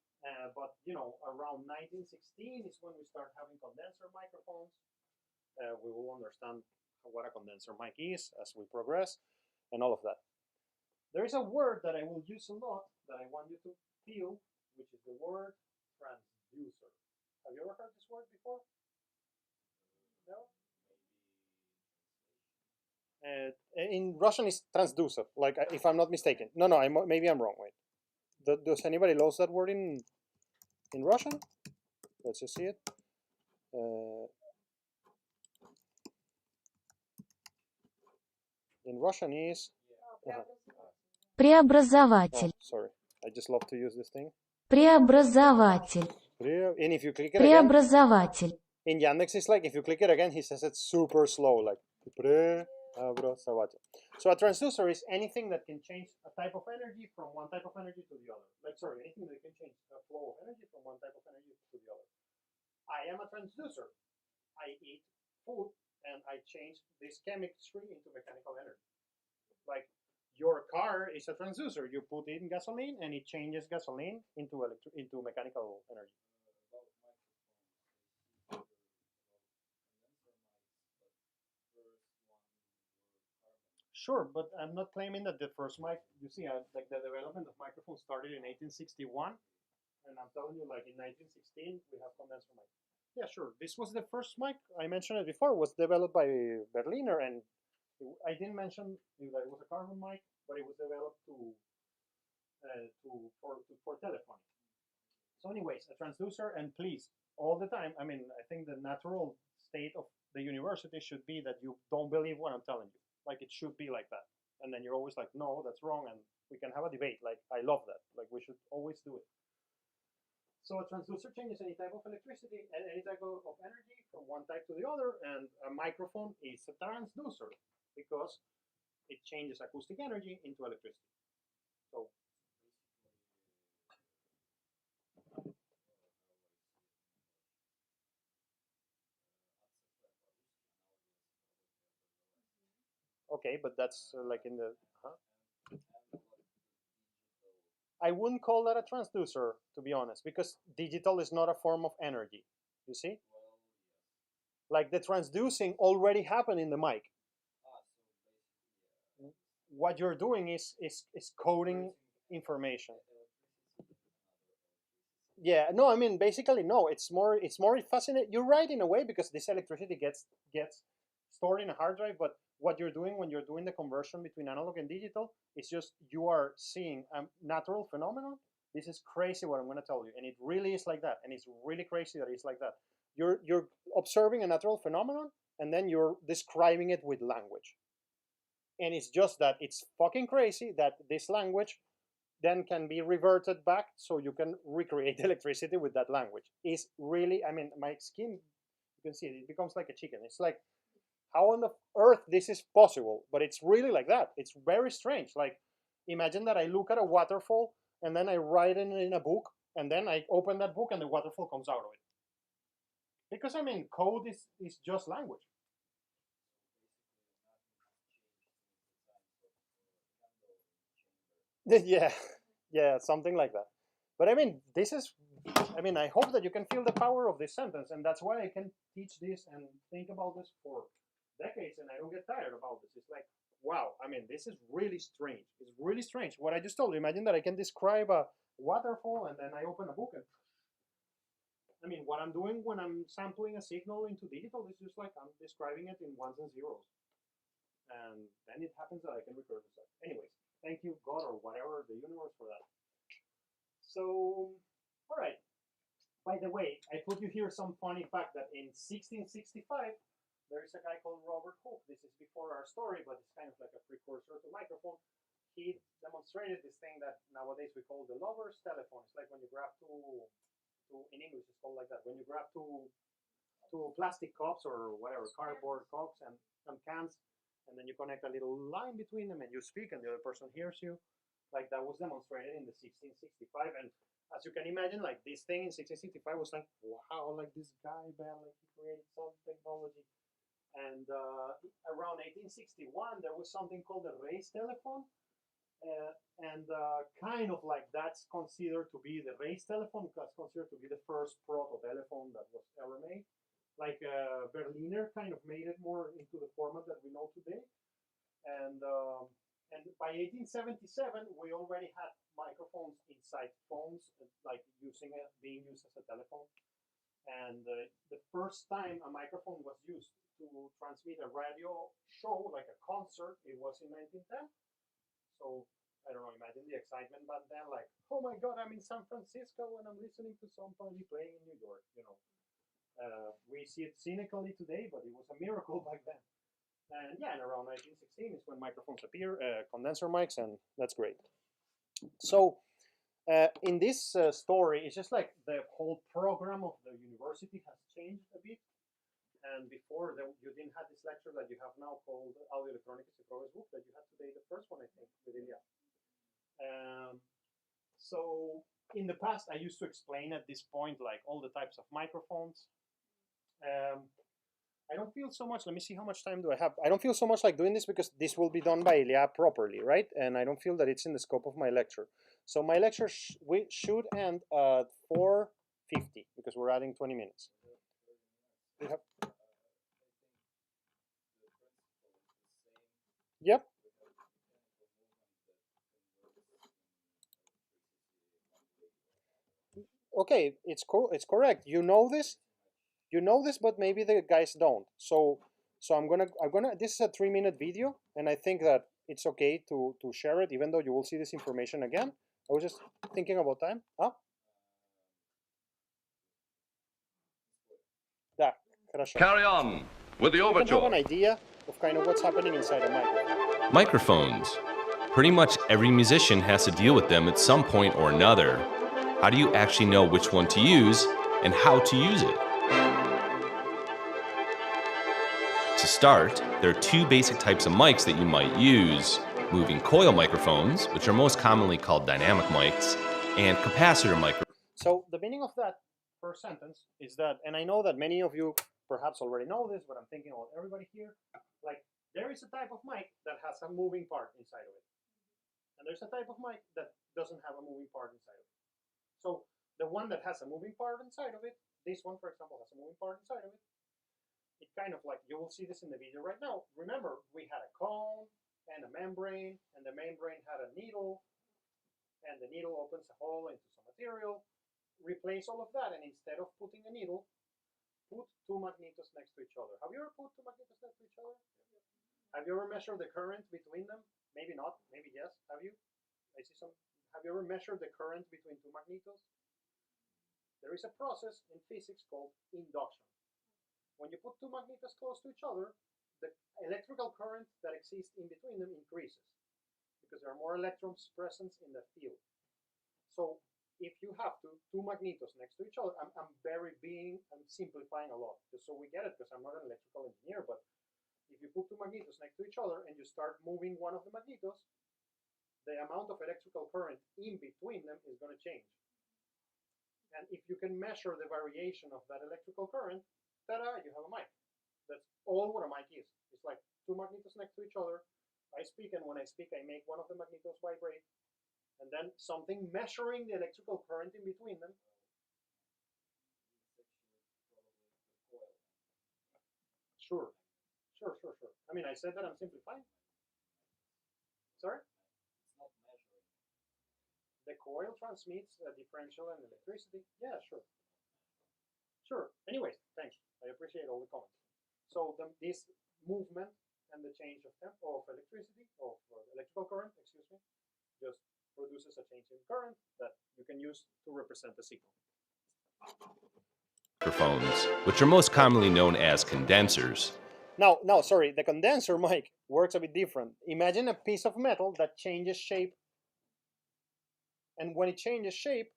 but around 1916 is when we start having condenser microphones. We will understand what a condenser mic is as we progress, and all of that. There is a word that I will use a lot that I want you to feel, which is the word transducer. Have you ever heard this word before? No? In Russian, it's transducer, like if I'm not mistaken. No, maybe I'm wrong. Wait, does anybody knows that word in Russian? Let's just see it. In Russian is. Преобразователь. Oh, sorry, I just love to use this thing. Преобразователь. And if you click it again, Преобразователь. in Yandex, it's like if you click it again, he says it super slow, like preобразователь. So a transducer is anything that can change a type of energy from one type of energy to the other. Like, sorry, anything that can change a flow of energy from one type of energy to the other. I am a transducer. I eat food and I change this chemistry into mechanical energy. Like, your car is a transducer. You put in gasoline and it changes gasoline into mechanical energy. Sure, but I'm not claiming that the first mic, you see, like the development of microphones started in 1861, and I'm telling you, like in 1916, we have condenser mic. Yeah, sure. This was the first mic, I mentioned it before, was developed by Berliner, and I didn't mention that it was a carbon mic, but it was developed for telephony. So anyways, a transducer, and please, all the time, I mean, I think the natural state of the university should be that you don't believe what I'm telling you. Like, it should be like that. And then you're always like, no, that's wrong, and we can have a debate. Like, I love that. Like, we should always do it. So a transducer changes any type of electricity and any type of energy from one type to the other, and a microphone is a transducer because it changes acoustic energy into electricity. So okay, but that's like in the I wouldn't call that a transducer, to be honest, because digital is not a form of energy. You see? Like, the transducing already happened in the mic. What you're doing is coding information. Yeah, no, I mean, basically, no. It's more fascinating. You're right in a way, because this electricity gets stored in a hard drive, but what you're doing when you're doing the conversion between analog and digital is just you are seeing a natural phenomenon. This is crazy what I'm going to tell you, and it really is like that, and it's really crazy that it's like that. You're observing a natural phenomenon, and then you're describing it with language, and it's just that it's fucking crazy that this language then can be reverted back so you can recreate electricity with that language. It's really, I mean, my skin, you can see it becomes like a chicken. It's like, how on the earth this is possible? But it's really like that. It's very strange. Like, imagine that I look at a waterfall and then I write it in a book, and then I open that book and the waterfall comes out of it. Because, I mean, code is just language. Yeah, something like that. But I mean, I hope that you can feel the power of this sentence, and that's why I can teach this and think about this for decades, and I don't get tired about this. It's like, wow, I mean, this is really strange. It's really strange. What I just told you, imagine that I can describe a waterfall, and then I open a book, and I mean, what I'm doing when I'm sampling a signal into digital is just like I'm describing it in ones and zeros. And then it happens that I can record this. Anyways, thank you, God, or whatever, the universe, for that. So, all right. By the way, I put you here some funny fact that in 1665, there is a guy called Robert Hooke. This is before our story, but it's kind of like a precursor to microphone. He demonstrated this thing that nowadays we call the lover's telephone. It's like when you grab two in English, it's called like that. When you grab two plastic cups or whatever, cardboard cups and cans, and then you connect a little line between them and you speak and the other person hears you. Like, that was demonstrated in the 1665. And as you can imagine, like, this thing in 1665 was like, wow, like this guy, man, like he created some technology. And around 1861, there was something called the race telephone. Kind of like that's considered to be the race telephone. That's considered to be the first proto telephone that was ever made. Like Berliner kind of made it more into the format that we know today. And by 1877, we already had microphones inside phones, like being used as a telephone. And the first time a microphone was used to transmit a radio show, like a concert, it was in 1910. So I don't know, imagine the excitement back then, like, oh my God, I'm in San Francisco and I'm listening to somebody playing in New York, you know. We see it cynically today, but it was a miracle back then. And yeah, and around 1916 is when microphones appear, condenser mics, and that's great. So in this story, it's just like the whole program of the university has changed a bit. And before, you didn't have this lecture that you have now called Audio Electronics y Progress Book that you had today, the first one, I think, with Ilya. So in the past, I used to explain at this point, like all the types of microphones. I don't feel so much, let me see how much time do I have. I don't feel so much like doing this because this will be done by Ilya properly, right? And I don't feel that it's in the scope of my lecture. So my lecture we should end at 4:50 because we're adding 20 minutes. We have... Yep. Okay, it's correct. You know this, but maybe the guys don't. So I'm gonna. This is a 3-minute video, and I think that it's okay to share it, even though you will see this information again. I was just thinking about time. Да, хорошо. Carry on with the You can have an overture. idea of kind of what's happening inside a microphone. Microphones. Pretty much every musician has to deal with them at some point or another. How do you actually know which one to use and how to use it? To start, there are two basic types of mics that you might use: moving coil microphones, which are most commonly called dynamic mics, and capacitor microphones. So the meaning of that first sentence is that, and I know that many of you perhaps already know this, but I'm thinking about everybody here, like there is a type of mic that has a moving part inside of it. And there's a type of mic that doesn't have a moving part inside of it. So the one that has a moving part inside of it, this one, for example, has a moving part inside of it. It kind of like, you will see this in the video right now. Remember, we had a cone and a membrane, and the membrane had a needle, and the needle opens a hole into some material. Replace all of that, and instead of putting a needle, put two magnetos next to each other. Have you ever put two magnetos next to each other? Have you ever measured the current between them? Maybe not, maybe yes. Have you? I see some. Have you ever measured the current between two magnetos? There is a process in physics called induction. When you put two magnetos close to each other, the electrical current that exists in between them increases because there are more electrons present in the field. So if you have two magnetos next to each other, I'm simplifying a lot just so we get it, because I'm not an electrical engineer, but if you put two magnetos next to each other and you start moving one of the magnetos, the amount of electrical current in between them is going to change. And if you can measure the variation of that electrical current, ta-da, you have a mic. That's all what a mic is. It's like two magnetos next to each other. I speak, and when I speak, I make one of the magnetos vibrate. And then something measuring the electrical current in between them. Sure. I mean, I said that I'm simplifying. Sorry? The coil transmits a differential and electricity. Yeah, sure. Anyways, thanks. I appreciate all the comments. So this movement and the change of electricity, of electrical current, just produces a change in current that you can use to represent the signal. Microphones, which are most commonly known as condensers. No, sorry. The condenser mic works a bit different. Imagine a piece of metal that changes shape. And when it changes shape,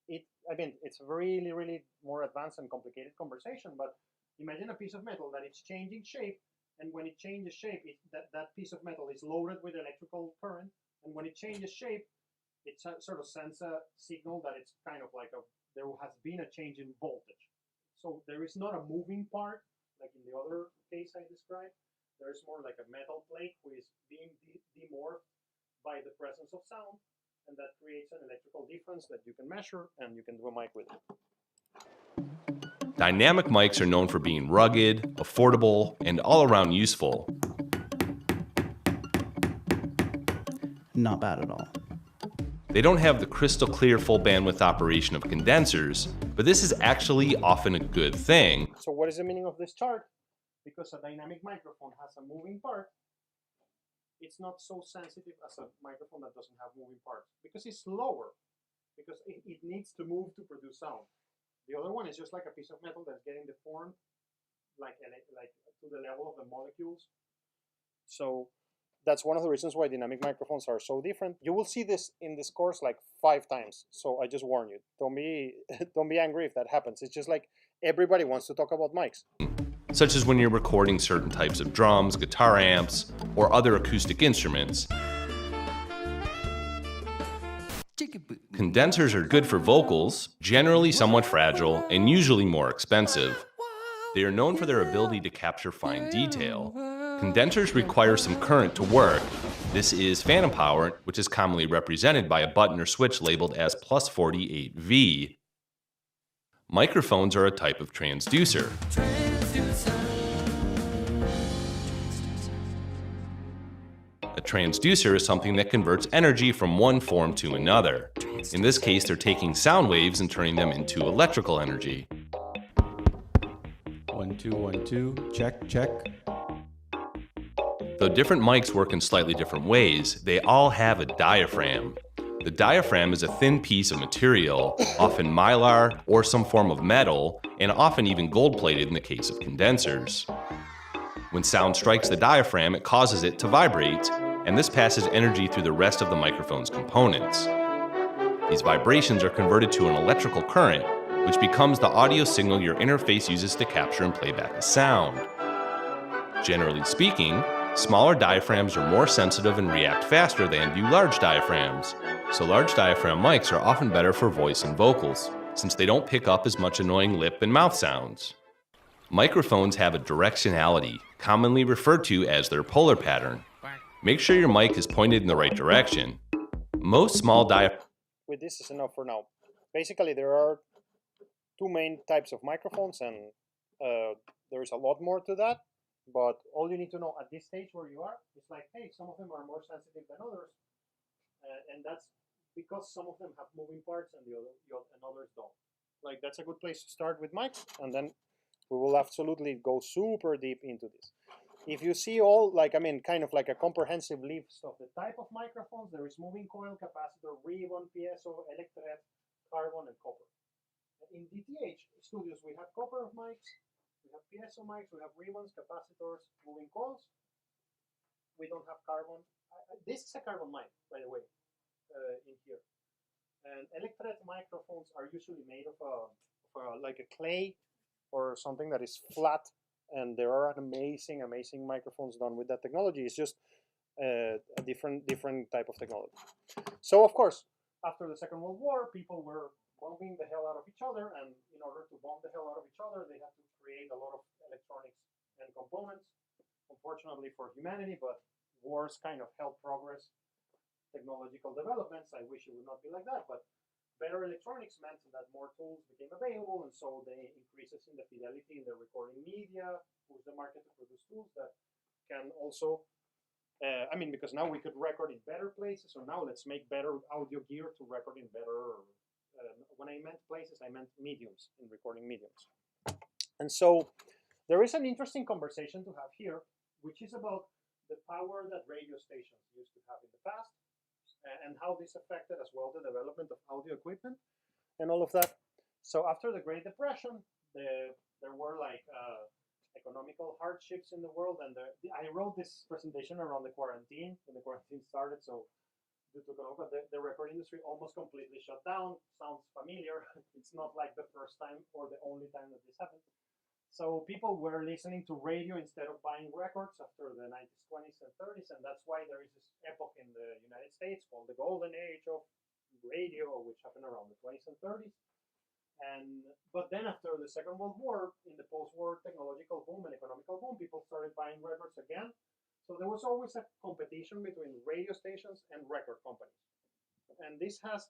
it's really, really more advanced and complicated conversation, but imagine a piece of metal that it's changing shape, and when it changes shape, that piece of metal is loaded with electrical current, and when it changes shape, it sort of sends a signal that it's kind of like there has been a change in voltage. So there is not a moving part, like in the other case I described. There's more like a metal plate who is being demorphed by the presence of sound, and that creates an electrical difference that you can measure and you can do a mic with it. Dynamic mics are known for being rugged, affordable, and all around useful. Not bad at all. They don't have the crystal clear full bandwidth operation of condensers, but this is actually often a good thing. So what is the meaning of this chart? Because a dynamic microphone has a moving part, it's not so sensitive as a microphone that doesn't have moving parts, because it's slower, because it needs to move to produce sound. The other one is just like a piece of metal that's getting deformed, like to the level of the molecules. So that's one of the reasons why dynamic microphones are so different. You will see this in this course like 5 times. So I just warn you, don't be angry if that happens. It's just like everybody wants to talk about mics. Such as when you're recording certain types of drums, guitar amps, or other acoustic instruments. Condensers are good for vocals, generally somewhat fragile, and usually more expensive. They are known for their ability to capture fine detail. Condensers require some current to work. This is phantom power, which is commonly represented by a button or switch labeled as plus 48V. Microphones are a type of transducer. A transducer is something that converts energy from one form to another. In this case, they're taking sound waves and turning them into electrical energy. 1 2 1 2. Check check. Though different mics work in slightly different ways, they all have a diaphragm. The diaphragm is a thin piece of material, often mylar or some form of metal, and often even gold-plated in the case of condensers. When sound strikes the diaphragm, it causes it to vibrate, and this passes energy through the rest of the microphone's components. These vibrations are converted to an electrical current, which becomes the audio signal your interface uses to capture and play back a sound. Generally speaking, smaller diaphragms are more sensitive and react faster than do large diaphragms, so large diaphragm mics are often better for voice and vocals, since they don't pick up as much annoying lip and mouth sounds. Microphones have a directionality, commonly referred to as their polar pattern. Make sure your mic is pointed in the right direction. Most small diaphragms... With this is enough for now. Basically, there are 2 main types of microphones, and there's a lot more to that. But all you need to know at this stage where you are is like, hey, some of them are more sensitive than others, and that's because some of them have moving parts and others don't. Like, that's a good place to start with mics, and then we will absolutely go super deep into this. If you see all, like, I mean, kind of like a comprehensive list of the type of microphones, there is moving coil, capacitor, ribbon, piezo, electret, carbon, and copper. In DTH Studios, we have copper mics, we have piezo mics, we have ribbons, capacitors, moving coils. We don't have carbon. This is a carbon mic, by the way, in here. And electret microphones are usually made of like a clay or something that is flat. And there are amazing microphones done with that technology. It's just a different type of technology. So, of course, after the Second World War, people were bombing the hell out of each other, and in order to bomb the hell out of each other, they had to create a lot of electronics and components, unfortunately for humanity, but wars kind of help progress technological developments. I wish it would not be like that, but better electronics meant that more tools became available, and so they increases in the fidelity in the recording media, push the market to produce tools that can also, I mean, because now we could record in better places, so now let's make better audio gear to record in better, when I meant places, I meant mediums, in recording mediums. And so there is an interesting conversation to have here, which is about the power that radio stations used to have in the past, and how this affected as well the development of audio equipment and all of that. So after the Great Depression, there were like economical hardships in the world, and I wrote this presentation around the quarantine, when the quarantine started, so due to Corona, the record industry almost completely shut down. Sounds familiar. It's not like the first time or the only time that this happened. So people were listening to radio instead of buying records after the 90s, 20s, and 30s, and that's why there is this epoch in the United States called the golden age of radio, which happened around the 20s and 30s. But then after the Second World War, in the post-war technological boom and economical boom, people started buying records again. So there was always a competition between radio stations and record companies. And this has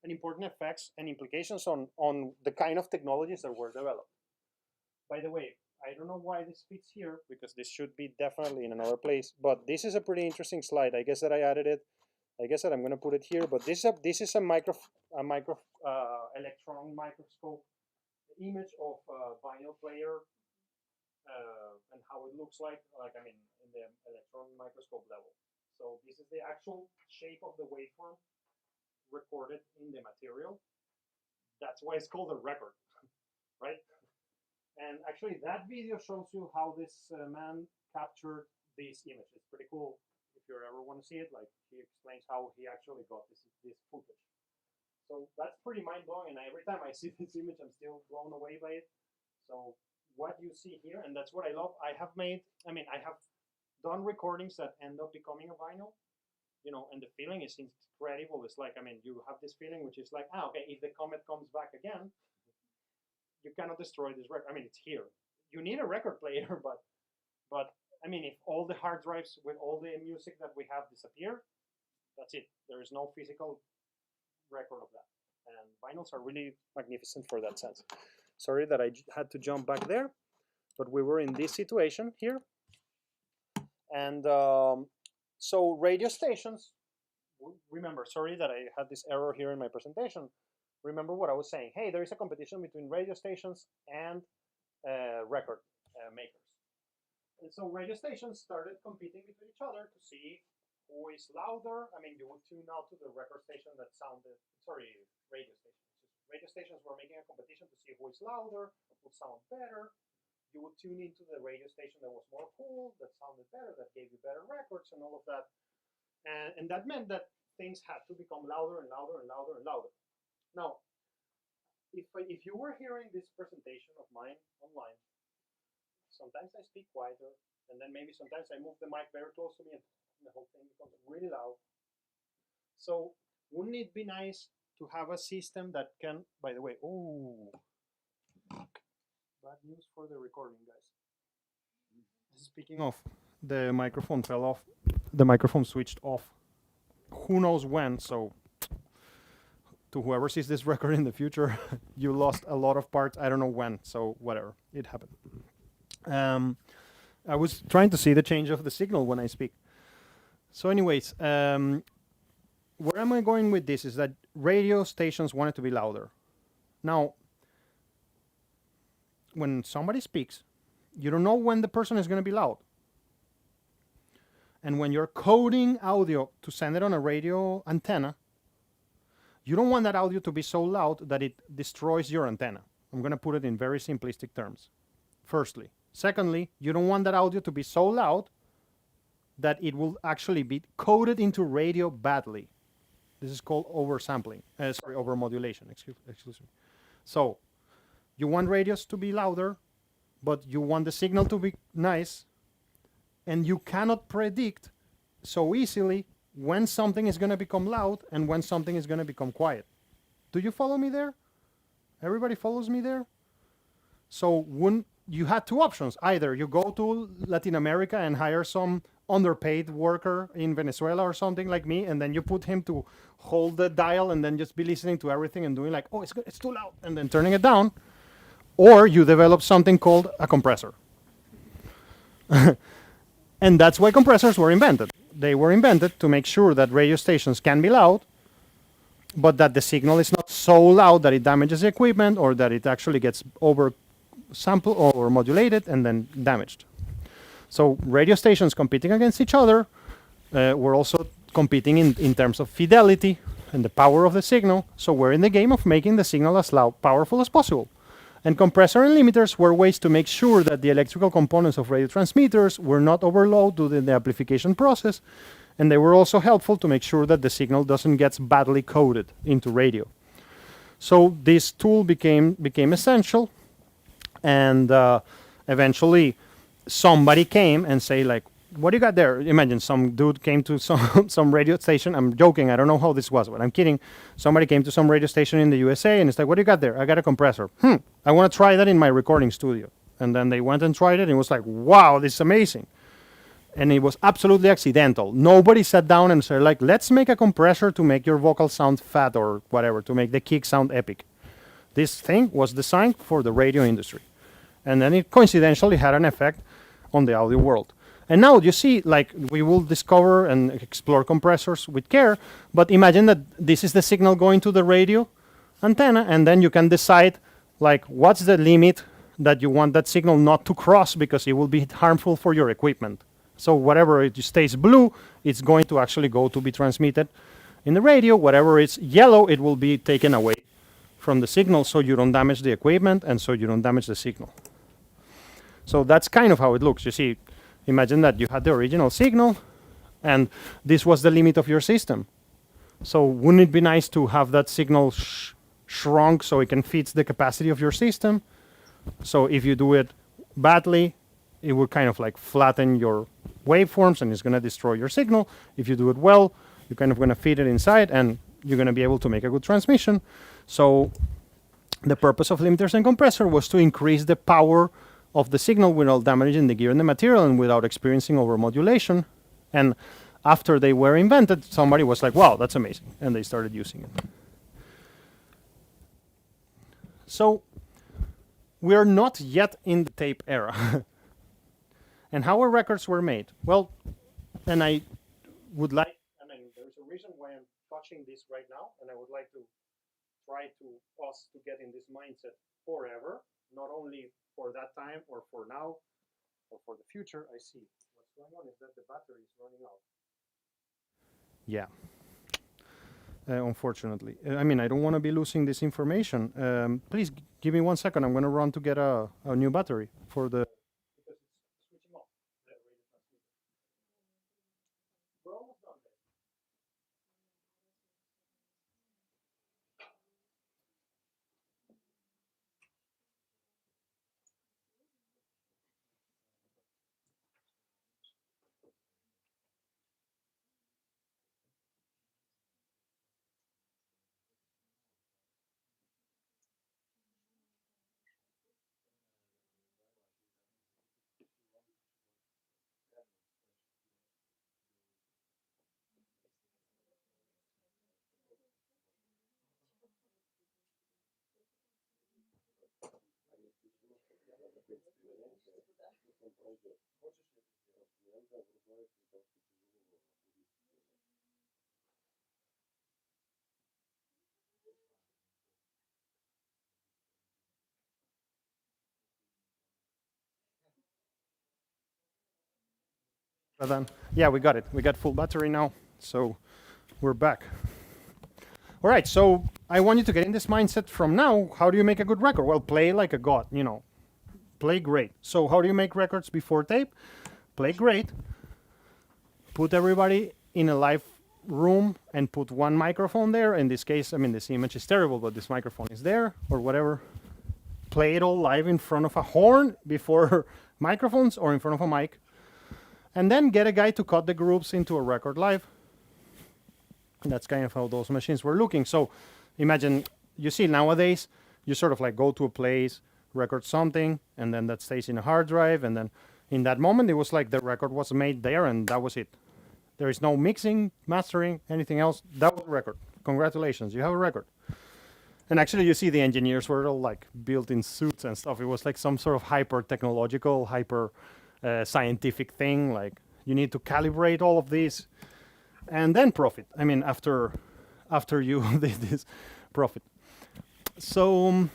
an important effects and implications on the kind of technologies that were developed. By the way, I don't know why this fits here, because this should be definitely in another place, but this is a pretty interesting slide. I guess that I added it. I guess that I'm going to put it here, but this is a electron microscope image of a vinyl player and how it looks like I mean, in the electron microscope level. So this is the actual shape of the waveform recorded in the material. That's why it's called a record, right? And actually, that video shows you how this man captured this image. It's pretty cool. If you ever want to see it, like he explains how he actually got this footage. So that's pretty mind-blowing, and every time I see this image, I'm still blown away by it. So what you see here, and that's what I love. I have done recordings that end up becoming a vinyl, you know, and the feeling is incredible. It's like, I mean, you have this feeling which is like, okay, if the comet comes back again, you cannot destroy this record. I mean, it's here. You need a record player, but I mean, if all the hard drives with all the music that we have disappear, that's it. There is no physical record of that. And vinyls are really magnificent for that sense. Sorry that I had to jump back there, but we were in this situation here. And so radio stations, remember, sorry that I had this error here in my presentation. Remember what I was saying. Hey, there is a competition between radio stations and record makers. And so radio stations started competing between each other to see who is louder. I mean, you would tune out to the record station that sounded, sorry, radio stations. Radio stations were making a competition to see who is louder, who sound better. You would tune into the radio station that was more cool, that sounded better, that gave you better records and all of that. And that meant that things had to become louder and louder and louder and louder. Now, if you were hearing this presentation of mine online, sometimes I speak quieter, and then maybe sometimes I move the mic very close to me, and the whole thing becomes really loud. So wouldn't it be nice to have a system that can, by the way, oh, bad news for the recording, guys. Speaking of, the microphone fell off. The microphone switched off. Who knows when, so to whoever sees this record in the future, you lost a lot of parts. I don't know when, so whatever, it happened. I was trying to see the change of the signal when I speak. So anyways, where am I going with this is that radio stations wanted to be louder. Now, when somebody speaks, you don't know when the person is going to be loud. And when you're coding audio to send it on a radio antenna, you don't want that audio to be so loud that it destroys your antenna. I'm going to put it in very simplistic terms. Firstly. Secondly, you don't want that audio to be so loud that it will actually be coded into radio badly. This is called oversampling. Overmodulation. Excuse me. So, you want radios to be louder, but you want the signal to be nice, and you cannot predict so easily when something is going to become loud and when something is going to become quiet. Do you follow me there? Everybody follows me there? So you had two options. Either you go to Latin America and hire some underpaid worker in Venezuela or something like me, and then you put him to hold the dial and then just be listening to everything and doing like, oh, it's too loud, and then turning it down. Or you develop something called a compressor. And that's why compressors were invented. They were invented to make sure that radio stations can be loud, but that the signal is not so loud that it damages the equipment or that it actually gets oversampled or modulated and then damaged. So radio stations competing against each other were also competing in terms of fidelity and the power of the signal. So we're in the game of making the signal as loud, powerful as possible. And compressor and limiters were ways to make sure that the electrical components of radio transmitters were not overloaded during the amplification process, and they were also helpful to make sure that the signal doesn't get badly coded into radio. So this tool became essential, and eventually somebody came and say like, what do you got there? Imagine some dude came to some radio station. I'm joking. I don't know how this was, but I'm kidding. Somebody came to some radio station in the USA and it's like, what do you got there? I got a compressor. I want to try that in my recording studio. And then they went and tried it and it was like, wow, this is amazing. And it was absolutely accidental. Nobody sat down and said, like, let's make a compressor to make your vocal sound fat or whatever, to make the kick sound epic. This thing was designed for the radio industry. And then it coincidentally had an effect on the audio world. And now you see, like, we will discover and explore compressors with care, but imagine that this is the signal going to the radio antenna, and then you can decide, like, what's the limit that you want that signal not to cross because it will be harmful for your equipment. So whatever it stays blue, it's going to actually go to be transmitted in the radio. Whatever is yellow, it will be taken away from the signal so you don't damage the equipment and so you don't damage the signal. So that's kind of how it looks. You see, imagine that you had the original signal and this was the limit of your system. So wouldn't it be nice to have that signal shrunk so it can fit the capacity of your system? So if you do it badly, it will kind of like flatten your waveforms and it's going to destroy your signal. If you do it well, you're kind of going to fit it inside and you're going to be able to make a good transmission. So the purpose of limiters and compressor was to increase the power of the signal without damaging the gear and the material and without experiencing overmodulation. And after they were invented, somebody was like, wow, that's amazing. And they started using it. So we are not yet in the tape era. And how our records were made? Well, and I would like, I mean, there's a reason why I'm touching this right now, and I would like to try to us to get in this mindset forever, not only for that time or for now or for the future. I see what's going on is that the battery is running out. Yeah. Unfortunately. I mean, I don't want to be losing this information. Please give me 1 second. I'm going to run to get a new battery for the... Yeah, we got it. We got full battery now, so we're back. All right, so I want you to get in this mindset from now. How do you make a good record? Well, play like a god, you know, play great. So how do you make records before tape? Play great, put everybody in a live room and put one microphone there. In this case, I mean, this image is terrible, but this microphone is there or whatever. Play it all live in front of a horn before microphones or in front of a mic. And then get a guy to cut the groups into a record live. That's kind of how those machines were looking. So imagine, you see nowadays, you sort of like go to a place, record something, and then that stays in a hard drive. And then in that moment, it was like the record was made there and that was it. There is no mixing, mastering, anything else. That was a record. Congratulations, you have a record. And actually, you see the engineers were all like built in suits and stuff. It was like some sort of hyper-technological, scientific thing. Like you need to calibrate all of these and then profit. I mean, after you did this, profit. So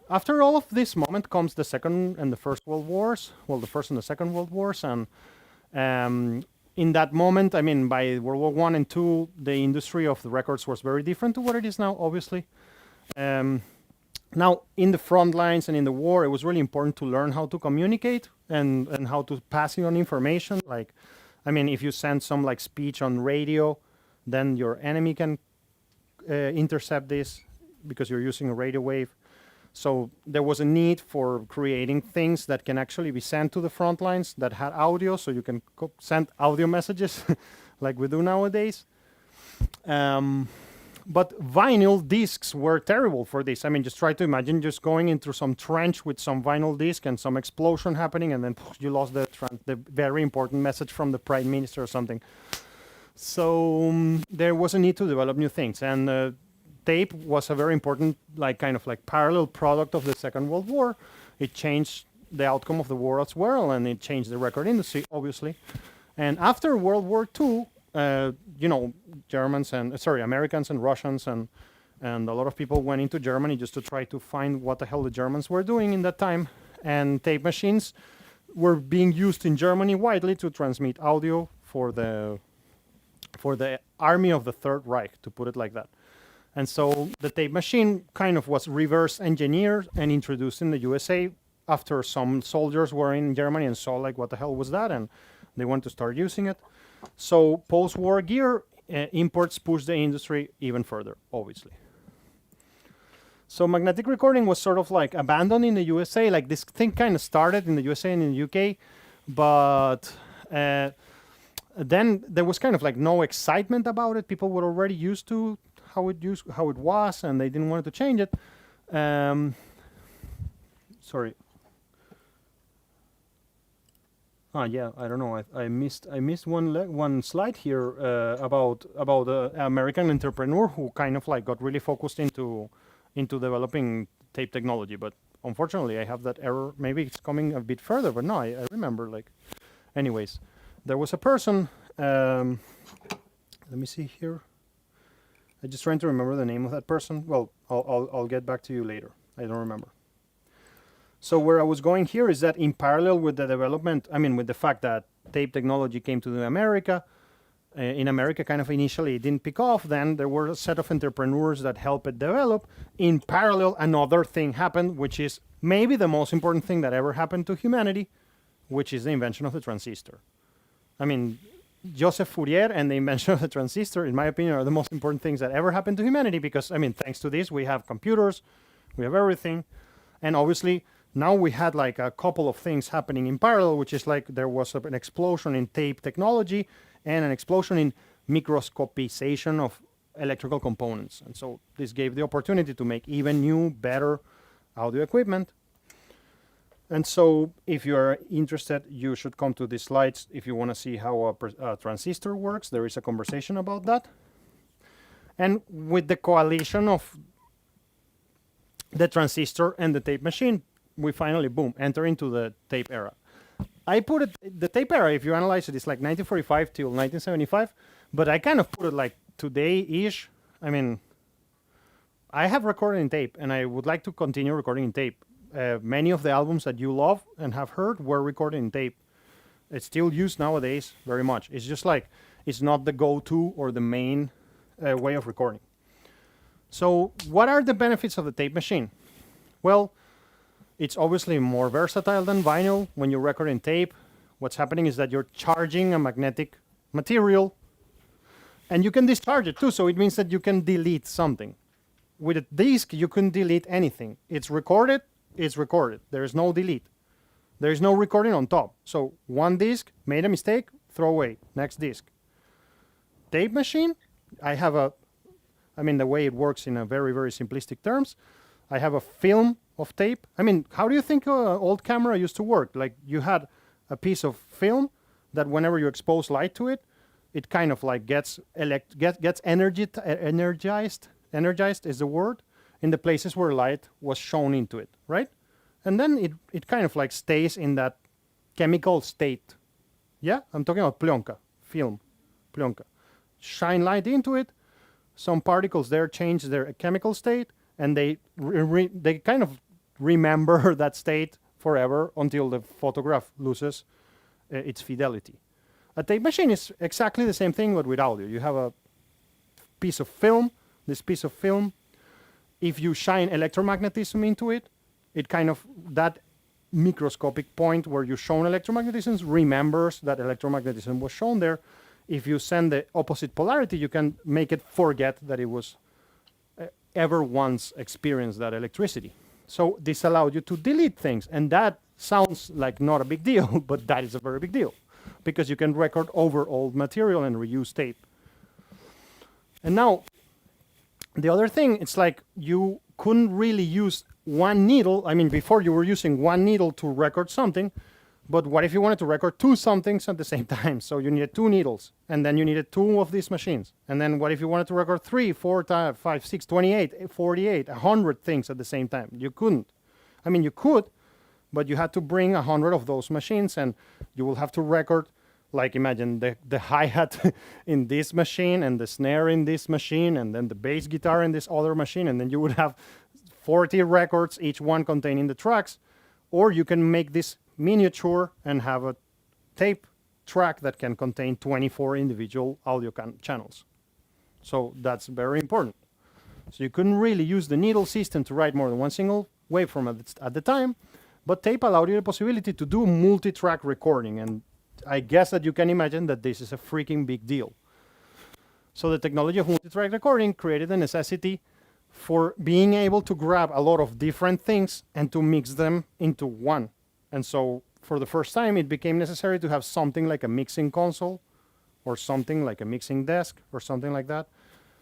after all of this moment comes the Second and the First World Wars. Well, the First and the Second World Wars. And in that moment, I mean, by World War I and II, the industry of the records was very different to what it is now, obviously. Now, in the front lines and in the war, it was really important to learn how to communicate and how to pass on information. Like, I mean, if you send some like speech on radio, then your enemy can intercept this because you're using a radio wave. So there was a need for creating things that can actually be sent to the front lines that had audio, so you can send audio messages like we do nowadays. But vinyl discs were terrible for this. I mean, just try to imagine just going into some trench with some vinyl disc and some explosion happening, and then you lost the very important message from the prime minister or something. So there was a need to develop new things, and tape was a very important, kind of parallel product of the Second World War. It changed the outcome of the war as well, and it changed the record industry, obviously. And after World War II, Americans and Russians and a lot of people went into Germany just to try to find what the hell the Germans were doing in that time. And tape machines were being used in Germany widely to transmit audio for the army of the Third Reich, to put it like that. And so the tape machine kind of was reverse engineered and introduced in the USA after some soldiers were in Germany and saw what the hell was that, and they wanted to start using it. So post-war gear imports pushed the industry even further, obviously. So magnetic recording was sort of abandoned in the USA. This thing kind of started in the USA and in the UK, but then there was kind of no excitement about it. People were already used to how it was, and they didn't want to change it. Sorry. Yeah, I don't know. I missed one slide here about an American entrepreneur who kind of got really focused into developing tape technology. But unfortunately, I have that error. Maybe it's coming a bit further, but no, I remember. Anyways, there was a person. Let me see here. I'm just trying to remember the name of that person. Well, I'll get back to you later. I don't remember. So where I was going here is that in parallel with the development, with the fact that tape technology came to America, in America kind of initially it didn't pick off, then there were a set of entrepreneurs that helped it develop. In parallel, another thing happened, which is maybe the most important thing that ever happened to humanity, which is the invention of the transistor. Joseph Fourier and the invention of the transistor, in my opinion, are the most important things that ever happened to humanity because, thanks to this, we have computers, we have everything, and obviously, now we had a couple of things happening in parallel, which is there was an explosion in tape technology and an explosion in microscopization of electrical components. And so this gave the opportunity to make even new, better audio equipment. And so if you're interested, you should come to these slides if you want to see how a transistor works. There is a conversation about that. And with the coalition of the transistor and the tape machine, we finally, boom, enter into the tape era. I put it, the tape era, if you analyze it, it's 1945 till 1975, but I kind of put it today-ish. I have recorded in tape, and I would like to continue recording in tape. Many of the albums that you love and have heard were recorded in tape. It's still used nowadays very much. It's just it's not the go-to or the main way of recording. So what are the benefits of the tape machine? Well, it's obviously more versatile than vinyl. When you record in tape, what's happening is that you're charging a magnetic material, and you can discharge it too, so it means that you can delete something. With a disc, you can delete anything. It's recorded. There is no delete. There is no recording on top. So one disc, made a mistake, throw away, next disc. Tape machine, the way it works in a very, very simplistic terms, I have a film of tape. How do you think an old camera used to work? You had a piece of film that whenever you expose light to it, it kind of gets energized. Energized is the word, in the places where light was shown into it, right? And then it kind of stays in that chemical state. Yeah, I'm talking about pленка, film, pленка. Shine light into it, some particles there change their chemical state, and they kind of remember that state forever until the photograph loses its fidelity. A tape machine is exactly the same thing, but with audio. You have a piece of film. This piece of film, if you shine electromagnetism into it, it kind of, that microscopic point where you shown electromagnetism remembers that electromagnetism was shown there. If you send the opposite polarity, you can make it forget that it was ever once experienced that electricity. So this allowed you to delete things, and that sounds like not a big deal, but that is a very big deal, because you can record over old material and reuse tape. And now, The other thing, it's like you couldn't really use one needle. I mean, before you were using one needle to record something, but what if you wanted to record two somethings at the same time? So you needed two needles, and then you needed two of these machines. And then what if you wanted to record 3, 4, 5, 6, 28, 48, 100 things at the same time? You couldn't. I mean, you could, but you had to bring 100 of those machines, and you will have to record, like imagine the hi-hat in this machine, and the snare in this machine, and then the bass guitar in this other machine, and then you would have 40 records, each one containing the tracks. Or you can make this miniature and have a tape track that can contain 24 individual audio channels. So that's very important. So you couldn't really use the needle system to write more than one single waveform at the time, but tape allowed you the possibility to do multi-track recording, and I guess that you can imagine that this is a freaking big deal. So the technology of multi-track recording created a necessity for being able to grab a lot of different things and to mix them into one. And so for the first time, it became necessary to have something like a mixing console or something like a mixing desk or something like that.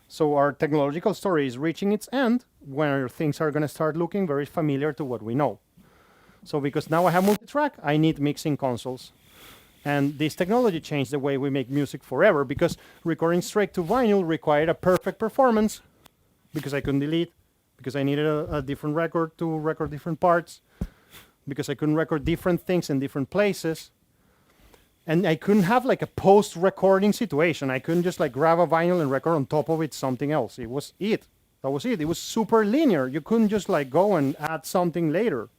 So our technological story is reaching its end where things are going to start looking very familiar to what we know. So because now I have multi-track, I need mixing consoles. And this technology changed the way we make music forever, because recording straight to vinyl required a perfect performance, because I couldn't delete, because I needed a different record to record different parts, because I couldn't record different things in different places. And I couldn't have like a post-recording situation. I couldn't just like grab a vinyl and record on top of it something else. It was it. That was it. It was super linear. You couldn't just like go and add something later.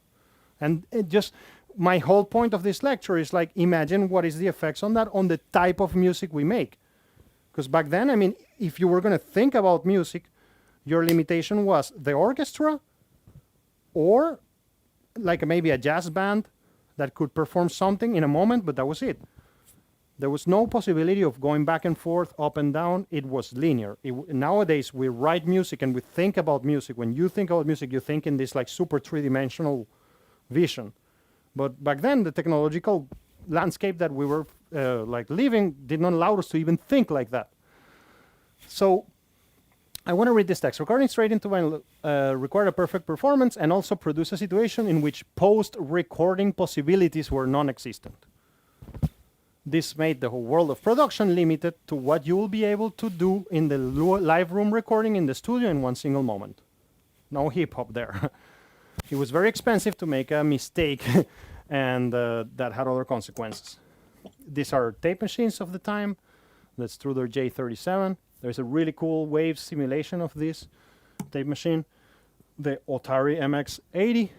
And it just, my whole point of this lecture is like, imagine what is the effects on that, on the type of music we make. Because back then, I mean, if you were going to think about music, your limitation was the orchestra or like maybe a jazz band that could perform something in a moment, but that was it. There was no possibility of going back and forth, up and down. It was linear. Nowadays, we write music and we think about music. When you think about music, you think in this like super three-dimensional vision. But back then, the technological landscape that we were like living did not allow us to even think like that. So I want to read this text. Recording straight into vinyl required a perfect performance and also produce a situation in which post-recording possibilities were non-existent. This made the whole world of production limited to what you will be able to do in the live room recording in the studio in one single moment. No hip-hop there. It was very expensive to make a mistake, and that had other consequences. These are tape machines of the time. That's Truder J37. There's a really cool wave simulation of this tape machine. The Otari MX80.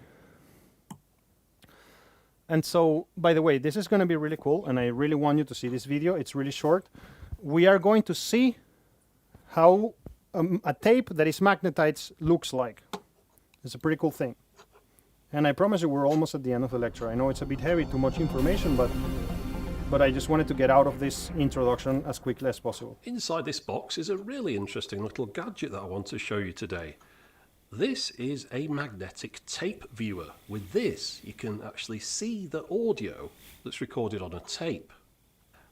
And so, by the way, this is going to be really cool, and I really want you to see this video. It's really short. We are going to see how a tape that is magnetized looks like. It's a pretty cool thing. And I promise you, we're almost at the end of the lecture. I know it's a bit heavy, too much information, but I just wanted to get out of this introduction as quickly as possible. Inside this box is a really interesting little gadget that I want to show you today. This is a magnetic tape viewer. With this, you can actually see the audio that's recorded on a tape.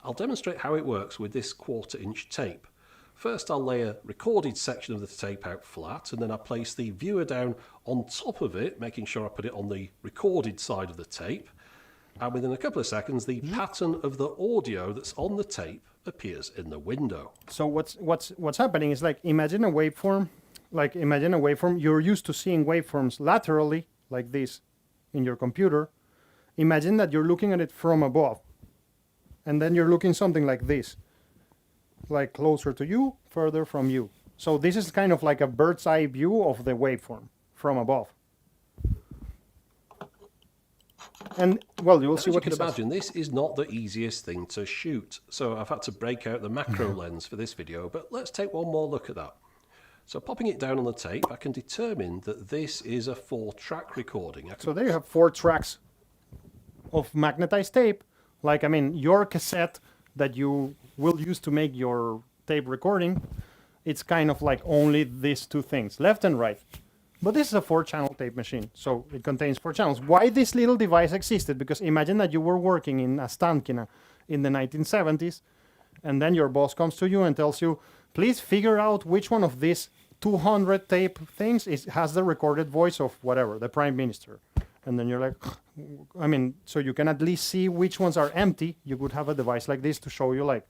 I'll demonstrate how it works with this 1/4-inch tape. First, I'll lay a recorded section of the tape out flat, and then I place the viewer down on top of it, making sure I put it on the recorded side of the tape. And within a couple of seconds, the pattern of the audio that's on the tape appears in the window. So what's happening is, like, imagine a waveform. Like, imagine a waveform. You're used to seeing waveforms laterally, like this, in your computer. Imagine that you're looking at it from above. And then you're looking something like this. Like closer to you, further from you. So this is kind of like a bird's eye view of the waveform from above. And, well, you'll see what you can imagine, this is not the easiest thing to shoot. So I've had to break out the macro lens for this video, but let's take one more look at that. So popping it down on the tape, I can determine that this is a 4-track recording. So there you have 4 tracks of magnetized tape. Like, I mean, your cassette that you will use to make your tape recording, it's kind of like only these 2 things, left and right. But this is a 4-channel tape machine, so it contains 4 channels. Why this little device existed? Because imagine that you were working in a Stankina in the 1970s, and then your boss comes to you and tells you, please figure out which one of these 200 tape things, it has the recorded voice of whatever, the prime minister. And then you're like, I mean, so you can at least see which ones are empty. You could have a device like this to show you like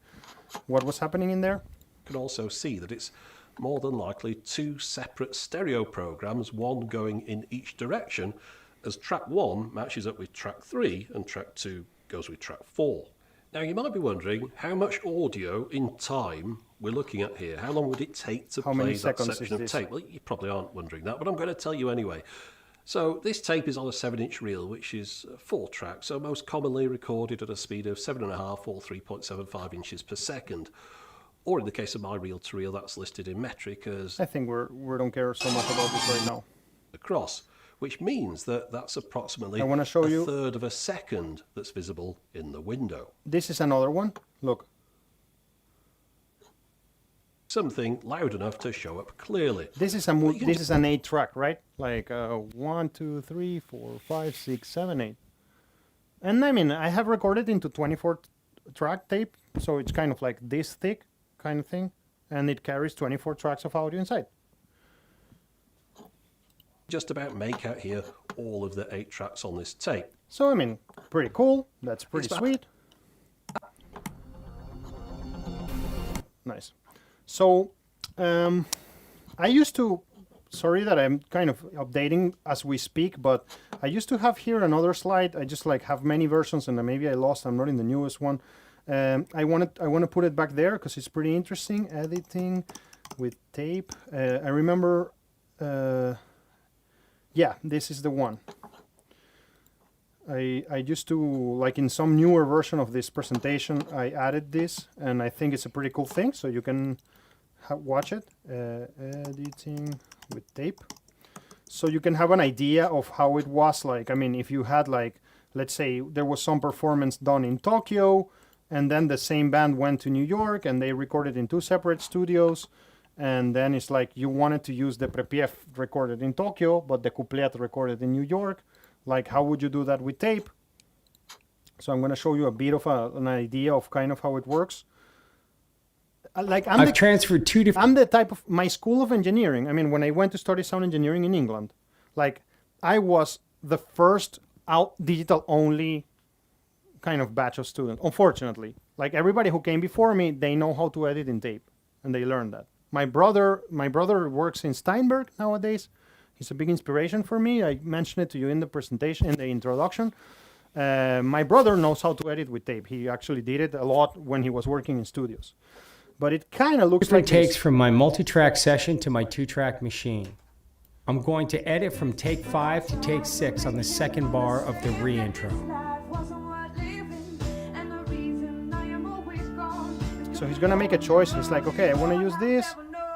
what was happening in there. You can also see that it's more than likely 2 separate stereo programs, one going in each direction, as track 1 matches up with track 3 and track 2 goes with track 4. Now you might be wondering how much audio in time we're looking at here. How long would it take to play that section of tape? Well, you probably aren't wondering that, but I'm going to tell you anyway. So this tape is on a 7-inch reel, which is 4 tracks, so most commonly recorded at a speed of 7.5 or 3.75 inches per second. Or in the case of my reel-to-reel, that's listed in metric as... I think we don't care so much about this right now. ...across, which means that that's approximately I want to show a you third of a second that's visible in the window. This is another one. Look. Something loud enough to show up clearly. This is an 8-track, right? Like 1, 2, 3, 4, 5, 6, 7, 8. And I mean, I have recorded into 24-track tape, so it's kind of like this thick kind of thing, and it carries 24 tracks of audio inside. Just about make out here all of the 8 tracks on this tape. So I mean, pretty cool. That's pretty sweet. Nice. So, I used to, sorry that I'm kind of updating as we speak, but I used to have here another slide. I just like have many versions, and maybe I lost. I'm not in the newest one. I want to put it back there because it's pretty interesting. Editing with tape. I remember. Yeah, this is the one. I used to, like in some newer version of this presentation, I added this, and I think it's a pretty cool thing, so you can watch it. Editing with tape. So you can have an idea of how it was like. I mean, if you had like, let's say there was some performance done in Tokyo, and then the same band went to New York, and they recorded in 2 separate studios, and then it's like you wanted to use the prepiev recorded in Tokyo, but the couplet recorded in New York. Like, how would you do that with tape? So I'm going to show you a bit of an idea of kind of how it works. Like I've transferred 2 different... I'm the type of... My school of engineering, I mean, when I went to study sound engineering in England, like, I was the first digital-only kind of batch of students, unfortunately. Like, everybody who came before me, they know how to edit in tape, and they learned that. My brother works in Steinberg nowadays. He's a big inspiration for me. I mentioned it to you in the presentation, in the introduction. My brother knows how to edit with tape. He actually did it a lot when he was working in studios. But it kind of looks like takes from my multi-track session to my 2-track machine. I'm going to edit from take 5 to take 6 on the second bar of the re-intro. So he's going to make a choice. He's like, okay, I want to use this.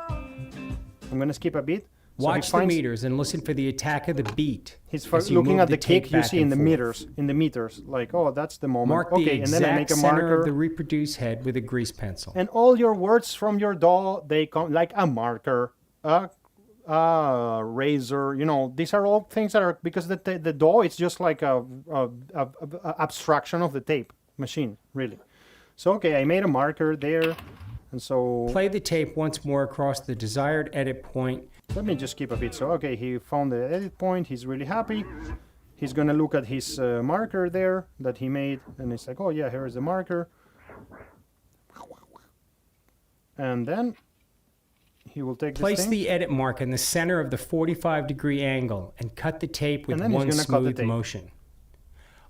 I'm going to skip a beat. Watch the meters and listen for the attack of the beat. He's looking at the kick you see in the meters, like, oh, that's the moment. Mark the exact center of the reproduce head with a grease pencil. And all your words from your DAW, they come like a marker, a razor. You know, these are all things that are, because the DAW is just like a abstraction of the tape machine, really. So okay, I made a marker there, and so play the tape once more across the desired edit point. Let me just skip a bit. So, okay, he found the edit point. He's really happy. He's going to look at his marker there that he made. And it's like, oh, yeah, here's the marker. And then he will take Place the edit mark in the center of the 45-degree angle and cut the tape with one smooth motion.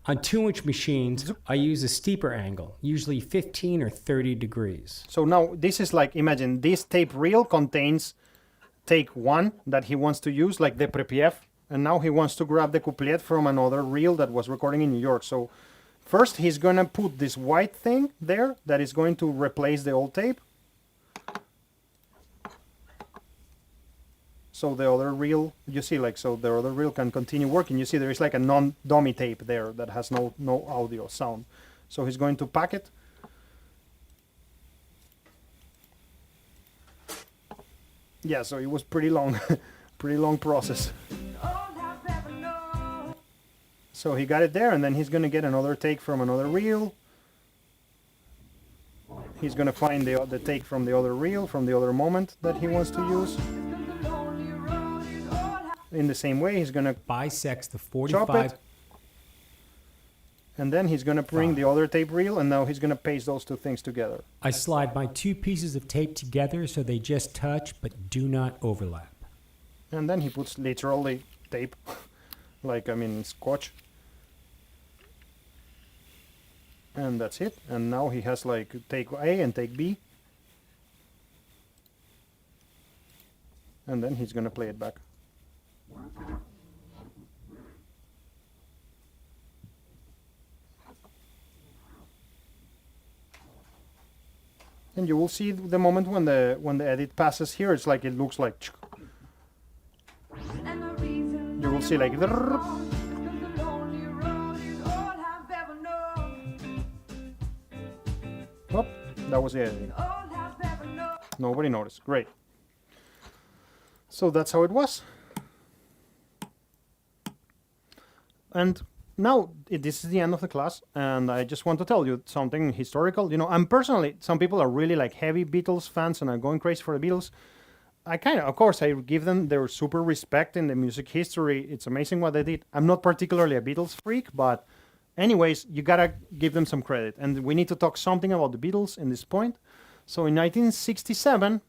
On 2-inch machines, I use a steeper angle, usually 15 or 30 degrees. So now this is like, imagine this tape reel contains take 1 that he wants to use, like the prepiev, and now he wants to grab the couplet from another reel that was recording in New York. So first he's going to put this white thing there that is going to replace the old tape. So the other reel, you see, like, so the other reel can continue working. You see there is like a non-dummy tape there that has no audio sound. So he's going to pack it. Yeah, so it was pretty long, pretty long process. So he got it there, and then he's going to get another take from another reel. He's going to find the take from the other reel, from the other moment that he wants to use. in the same way. He's gonna bisects the chop 45. it, and then he's gonna bring the other tape reel, and now he's gonna paste those two things together. I slide my two pieces of tape together so they just touch but do not overlap. And then he puts literally tape, like, I mean, scotch. And that's it. And now he has like take A and take B. And then he's gonna play it back. And you will see the moment when the edit passes here, it's like it looks like. You will see like. Oh, that was the editing. Nobody noticed. Great. So that's how it was. And now this is the end of the class, and I just want to tell you something historical. You know, I'm personally, some people are really like heavy Beatles fans and are going crazy for the Beatles. I kind of course, I give them their super respect in the music history. It's amazing what they did. I'm not particularly a Beatles freak, but anyways, you gotta give them some credit. And we need to talk something about the Beatles in this point. So in 1967,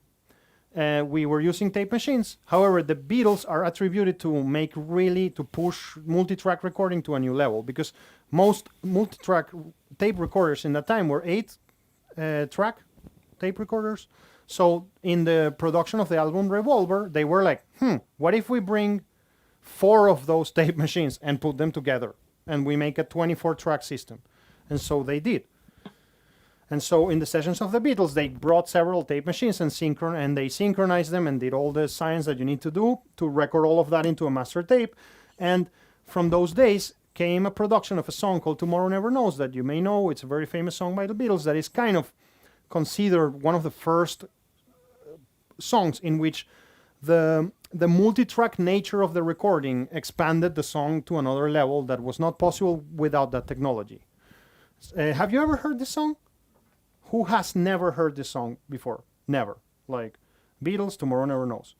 we were using tape machines. However, the Beatles are attributed to push multi-track recording to a new level, because most multi-track tape recorders in that time were 8-track tape recorders. So in the production of the album Revolver, they were like, what if we bring 4 of those tape machines and put them together, and we make a 24-track system? And so they did. And so in the sessions of the Beatles, they brought several tape machines and they synchronized them and did all the science that you need to do to record all of that into a master tape. And from those days came a production of a song called Tomorrow Never Knows that you may know. It's a very famous song by the Beatles that is kind of considered one of the first songs in which the multi-track nature of the recording expanded the song to another level that was not possible without that technology. Have you ever heard this song? Who has never heard this song before? Never. Like Beatles, Tomorrow Never Knows.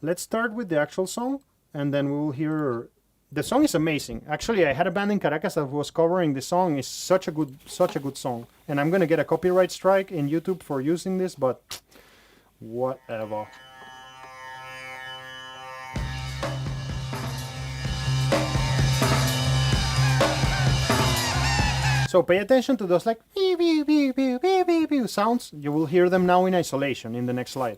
Let's start with the actual song, and then we will hear. The song is amazing. Actually, I had a band in Caracas that was covering the song. It's such a good song, and I'm gonna get a copyright strike in YouTube for using this, but whatever. So pay attention to those like beep, beep, beep, beep, beep, beep, beep sounds. You will hear them now in isolation in the next slide.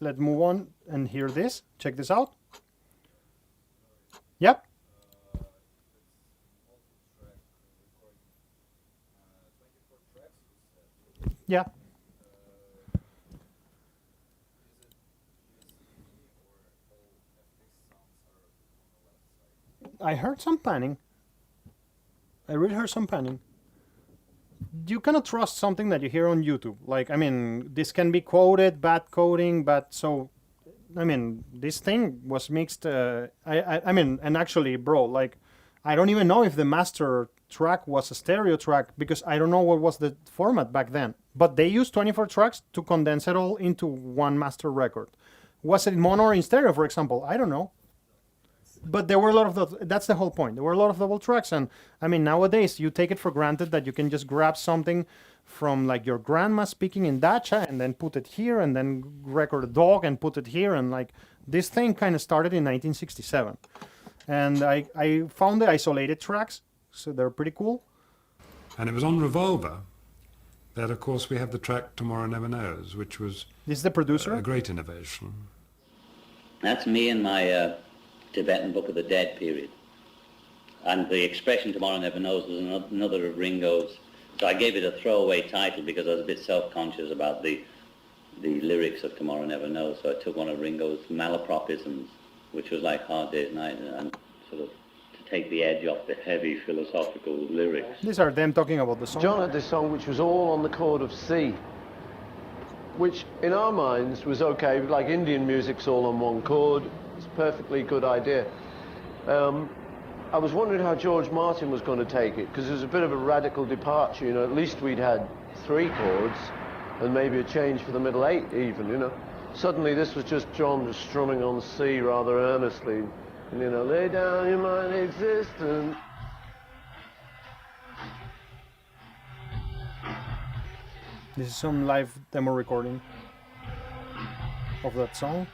Let's move on and hear this. Check this out. Yep. Yeah. I heard some panning. I really heard some panning. You cannot trust something that you hear on YouTube. Like, I mean, this can be quoted, bad coding, but so, I mean, this thing was mixed. I mean, and actually, bro, like, I don't even know if the master track was a stereo track because I don't know what was the format back then. But they used 24 tracks to condense it all into one master record. Was it mono or in stereo, for example? I don't know. But there were a lot of those. That's the whole point. There were a lot of double tracks. And I mean, nowadays, you take it for granted that you can just grab something from like your grandma speaking in Dacha and then put it here and then record a dog and put it here. And like this thing kind of started in 1967. And I found the isolated tracks. So they're pretty cool. And it was on Revolver Then, of course, we have the track Tomorrow Never Knows, which was this is the producer? A great innovation. That's me in my Tibetan Book of the Dead period. And the expression Tomorrow Never Knows was another of Ringo's. So I gave it a throwaway title because I was a bit self-conscious about the lyrics of Tomorrow Never Knows. So I took one of Ringo's malapropisms, which was like Hard Day's Night, and sort of to take the edge off the heavy philosophical lyrics. These are them talking about the song. John had this song which was all on the chord of C, which in our minds was okay, like Indian music's all on one chord. It's a perfectly good idea. I was wondering how George Martin was going to take it, because it was a bit of a radical departure, you know. At least we'd had 3 chords, and maybe a change for the middle 8 even, you know. Suddenly this was just John just strumming on C rather earnestly, and, you know, lay down your mind existence. This is some live demo recording of that song.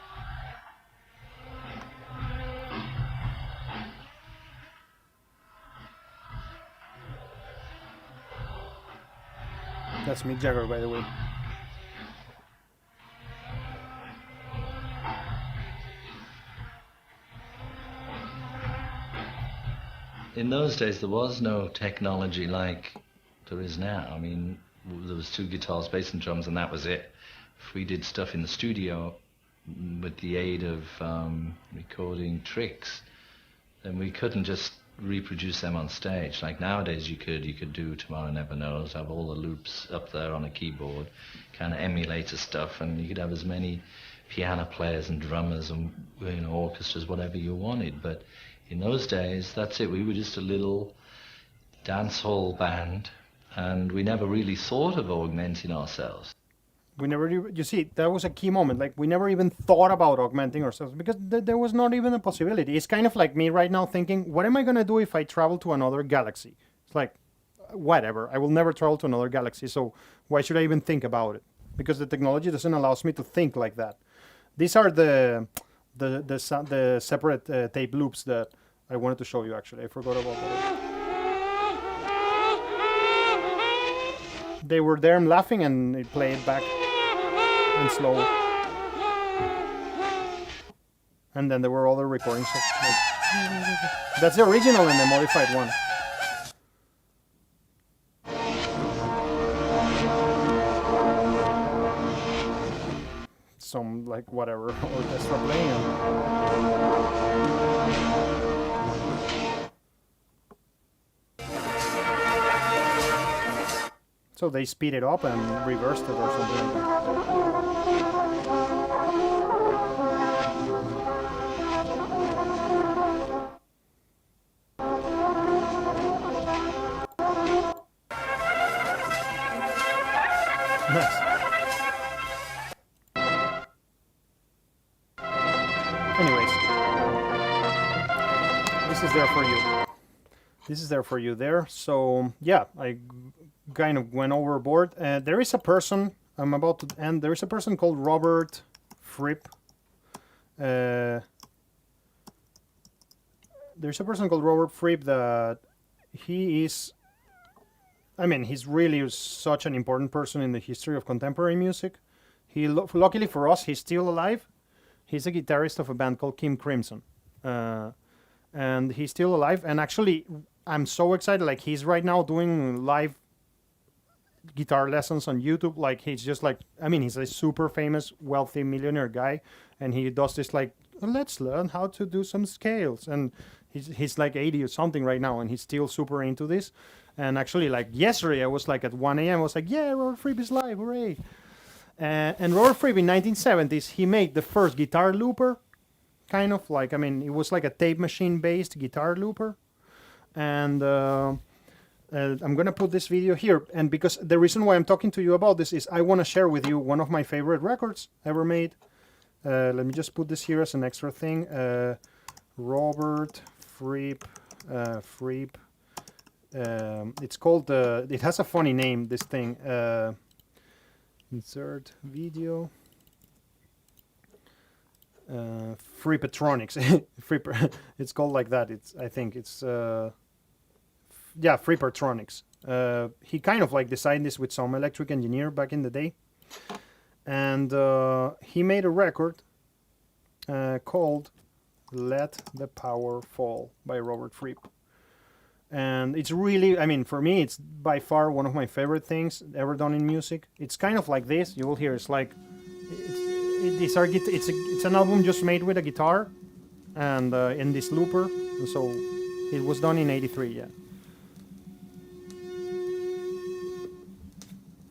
That's Mick Jagger, by the way. In those days, there was no technology like there is now. I mean, there was 2 guitars, bass and drums, and that was it. If we did stuff in the studio with the aid of recording tricks, then we couldn't just reproduce them on stage. Like nowadays you could do Tomorrow Never Knows, have all the loops up there on a keyboard, kind of emulate the stuff, and you could have as many piano players and drummers and, you know, orchestras, whatever you wanted. But in those days, that's it. We were just a little dance hall band, and we never really thought of augmenting ourselves. We never, you see, that was a key moment. Like, we never even thought about augmenting ourselves because there was not even a possibility. It's kind of like me right now thinking, what am I going to do if I travel to another galaxy? It's like, whatever. I will never travel to another galaxy, so why should I even think about it? Because the technology doesn't allow me to think like that. These are the separate tape loops that I wanted to show you, actually. I forgot about that. They were there laughing and it played back in slow. And then there were other recordings. That's the original and the modified one. Some, like, whatever, orchestra playing. So they speed it up and reversed it or something like that. Nice. Anyways, this is there for you. This is there for you there. So yeah, I kind of went overboard. There is a person, I'm about to end, there is a person called Robert Fripp. There's a person called Robert Fripp that he is, I mean, he's really such an important person in the history of contemporary music. He, luckily for us, he's still alive. He's a guitarist of a band called King Crimson. And he's still alive. And actually, I'm so excited. Like, he's right now doing live guitar lessons on YouTube. Like, he's just like, I mean, he's a super famous, wealthy millionaire guy. And he does this, like, let's learn how to do some scales. And he's like 80 or something right now. And he's still super into this. And actually, like, yesterday, I was like at 1 a.m. I was like, yeah, Robert Fripp is live, hooray. And Robert Fripp in 1970s, he made the first guitar looper. Kind of like, I mean, it was like a tape machine-based guitar looper. And I'm going to put this video here. And because the reason why I'm talking to you about this is I want to share with you one of my favorite records ever made. Let me just put this here as an extra thing. Robert Fripp. It's called, it has a funny name, this thing. Insert video. Frippatronics. It's called like that. I think it's yeah, Frippatronics. He kind of like designed this with some electric engineer back in the day. And he made a record called Let the Power Fall by Robert Fripp. And it's really, I mean, for me, it's by far one of my favorite things ever done in music. It's kind of like this. You will hear it's like, it's an album just made with a guitar and in this looper. So it was done in '83, yeah.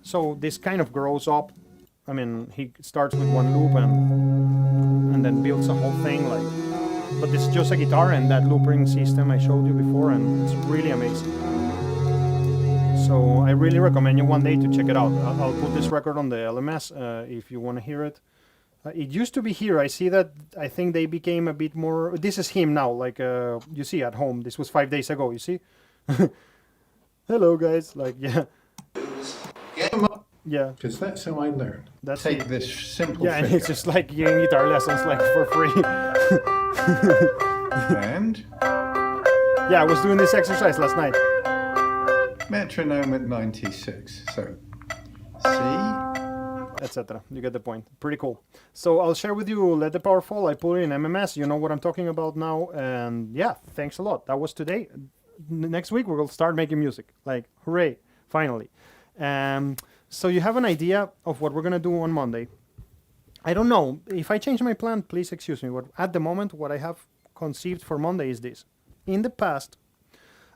So this kind of grows up. I mean, he starts with one loop and then builds a whole thing like. But it's just a guitar and that looping system I showed you before, and it's really amazing. So I really recommend you one day to check it out. I'll put this record on the LMS if you want to hear it. It used to be here. I see that. I think they became a bit more. This is him now, like you see at home. This was 5 days ago. You see. Hello guys. Like yeah. Get them up. Yeah. Because that's how I learned. Take this simple. Yeah, and it's just like getting guitar lessons like for free. And yeah, I was doing this exercise last night. Metronome at 96. So C, etc. You get the point. Pretty cool. So I'll share with you Let the Power Fall. I put it in MMS. You know what I'm talking about now. And yeah, thanks a lot. That was today. Next week we will start making music. Like hooray! Finally. So you have an idea of what we're gonna do on Monday. I don't know. If I change my plan, please excuse me. But at the moment, what I have conceived for Monday is this. In the past,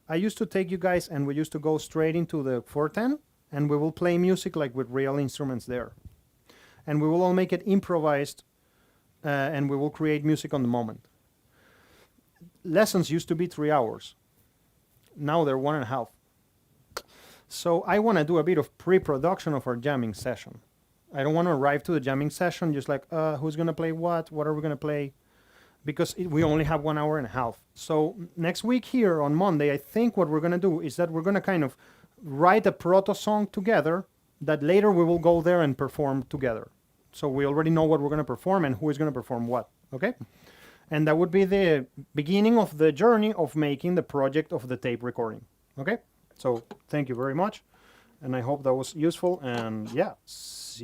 I used to take you guys and we used to go straight into the 410 and we will play music like with real instruments there. And we will all make it improvised and we will create music on the moment. Lessons used to be 3 hours. Now they're 1.5. So I want to do a bit of pre-production of our jamming session. I don't want to arrive to the jamming session just like, who's going to play what are we going to play? Because we only have 1.5 hours. So next week here on Monday, I think what we're going to do is that we're going to kind of write a proto song together that later we will go there and perform together. So we already know what we're going to perform and who is going to perform what, okay? And that would be the beginning of the journey of making the project of the tape recording, okay? So thank you very much. And I hope that was useful. And yeah.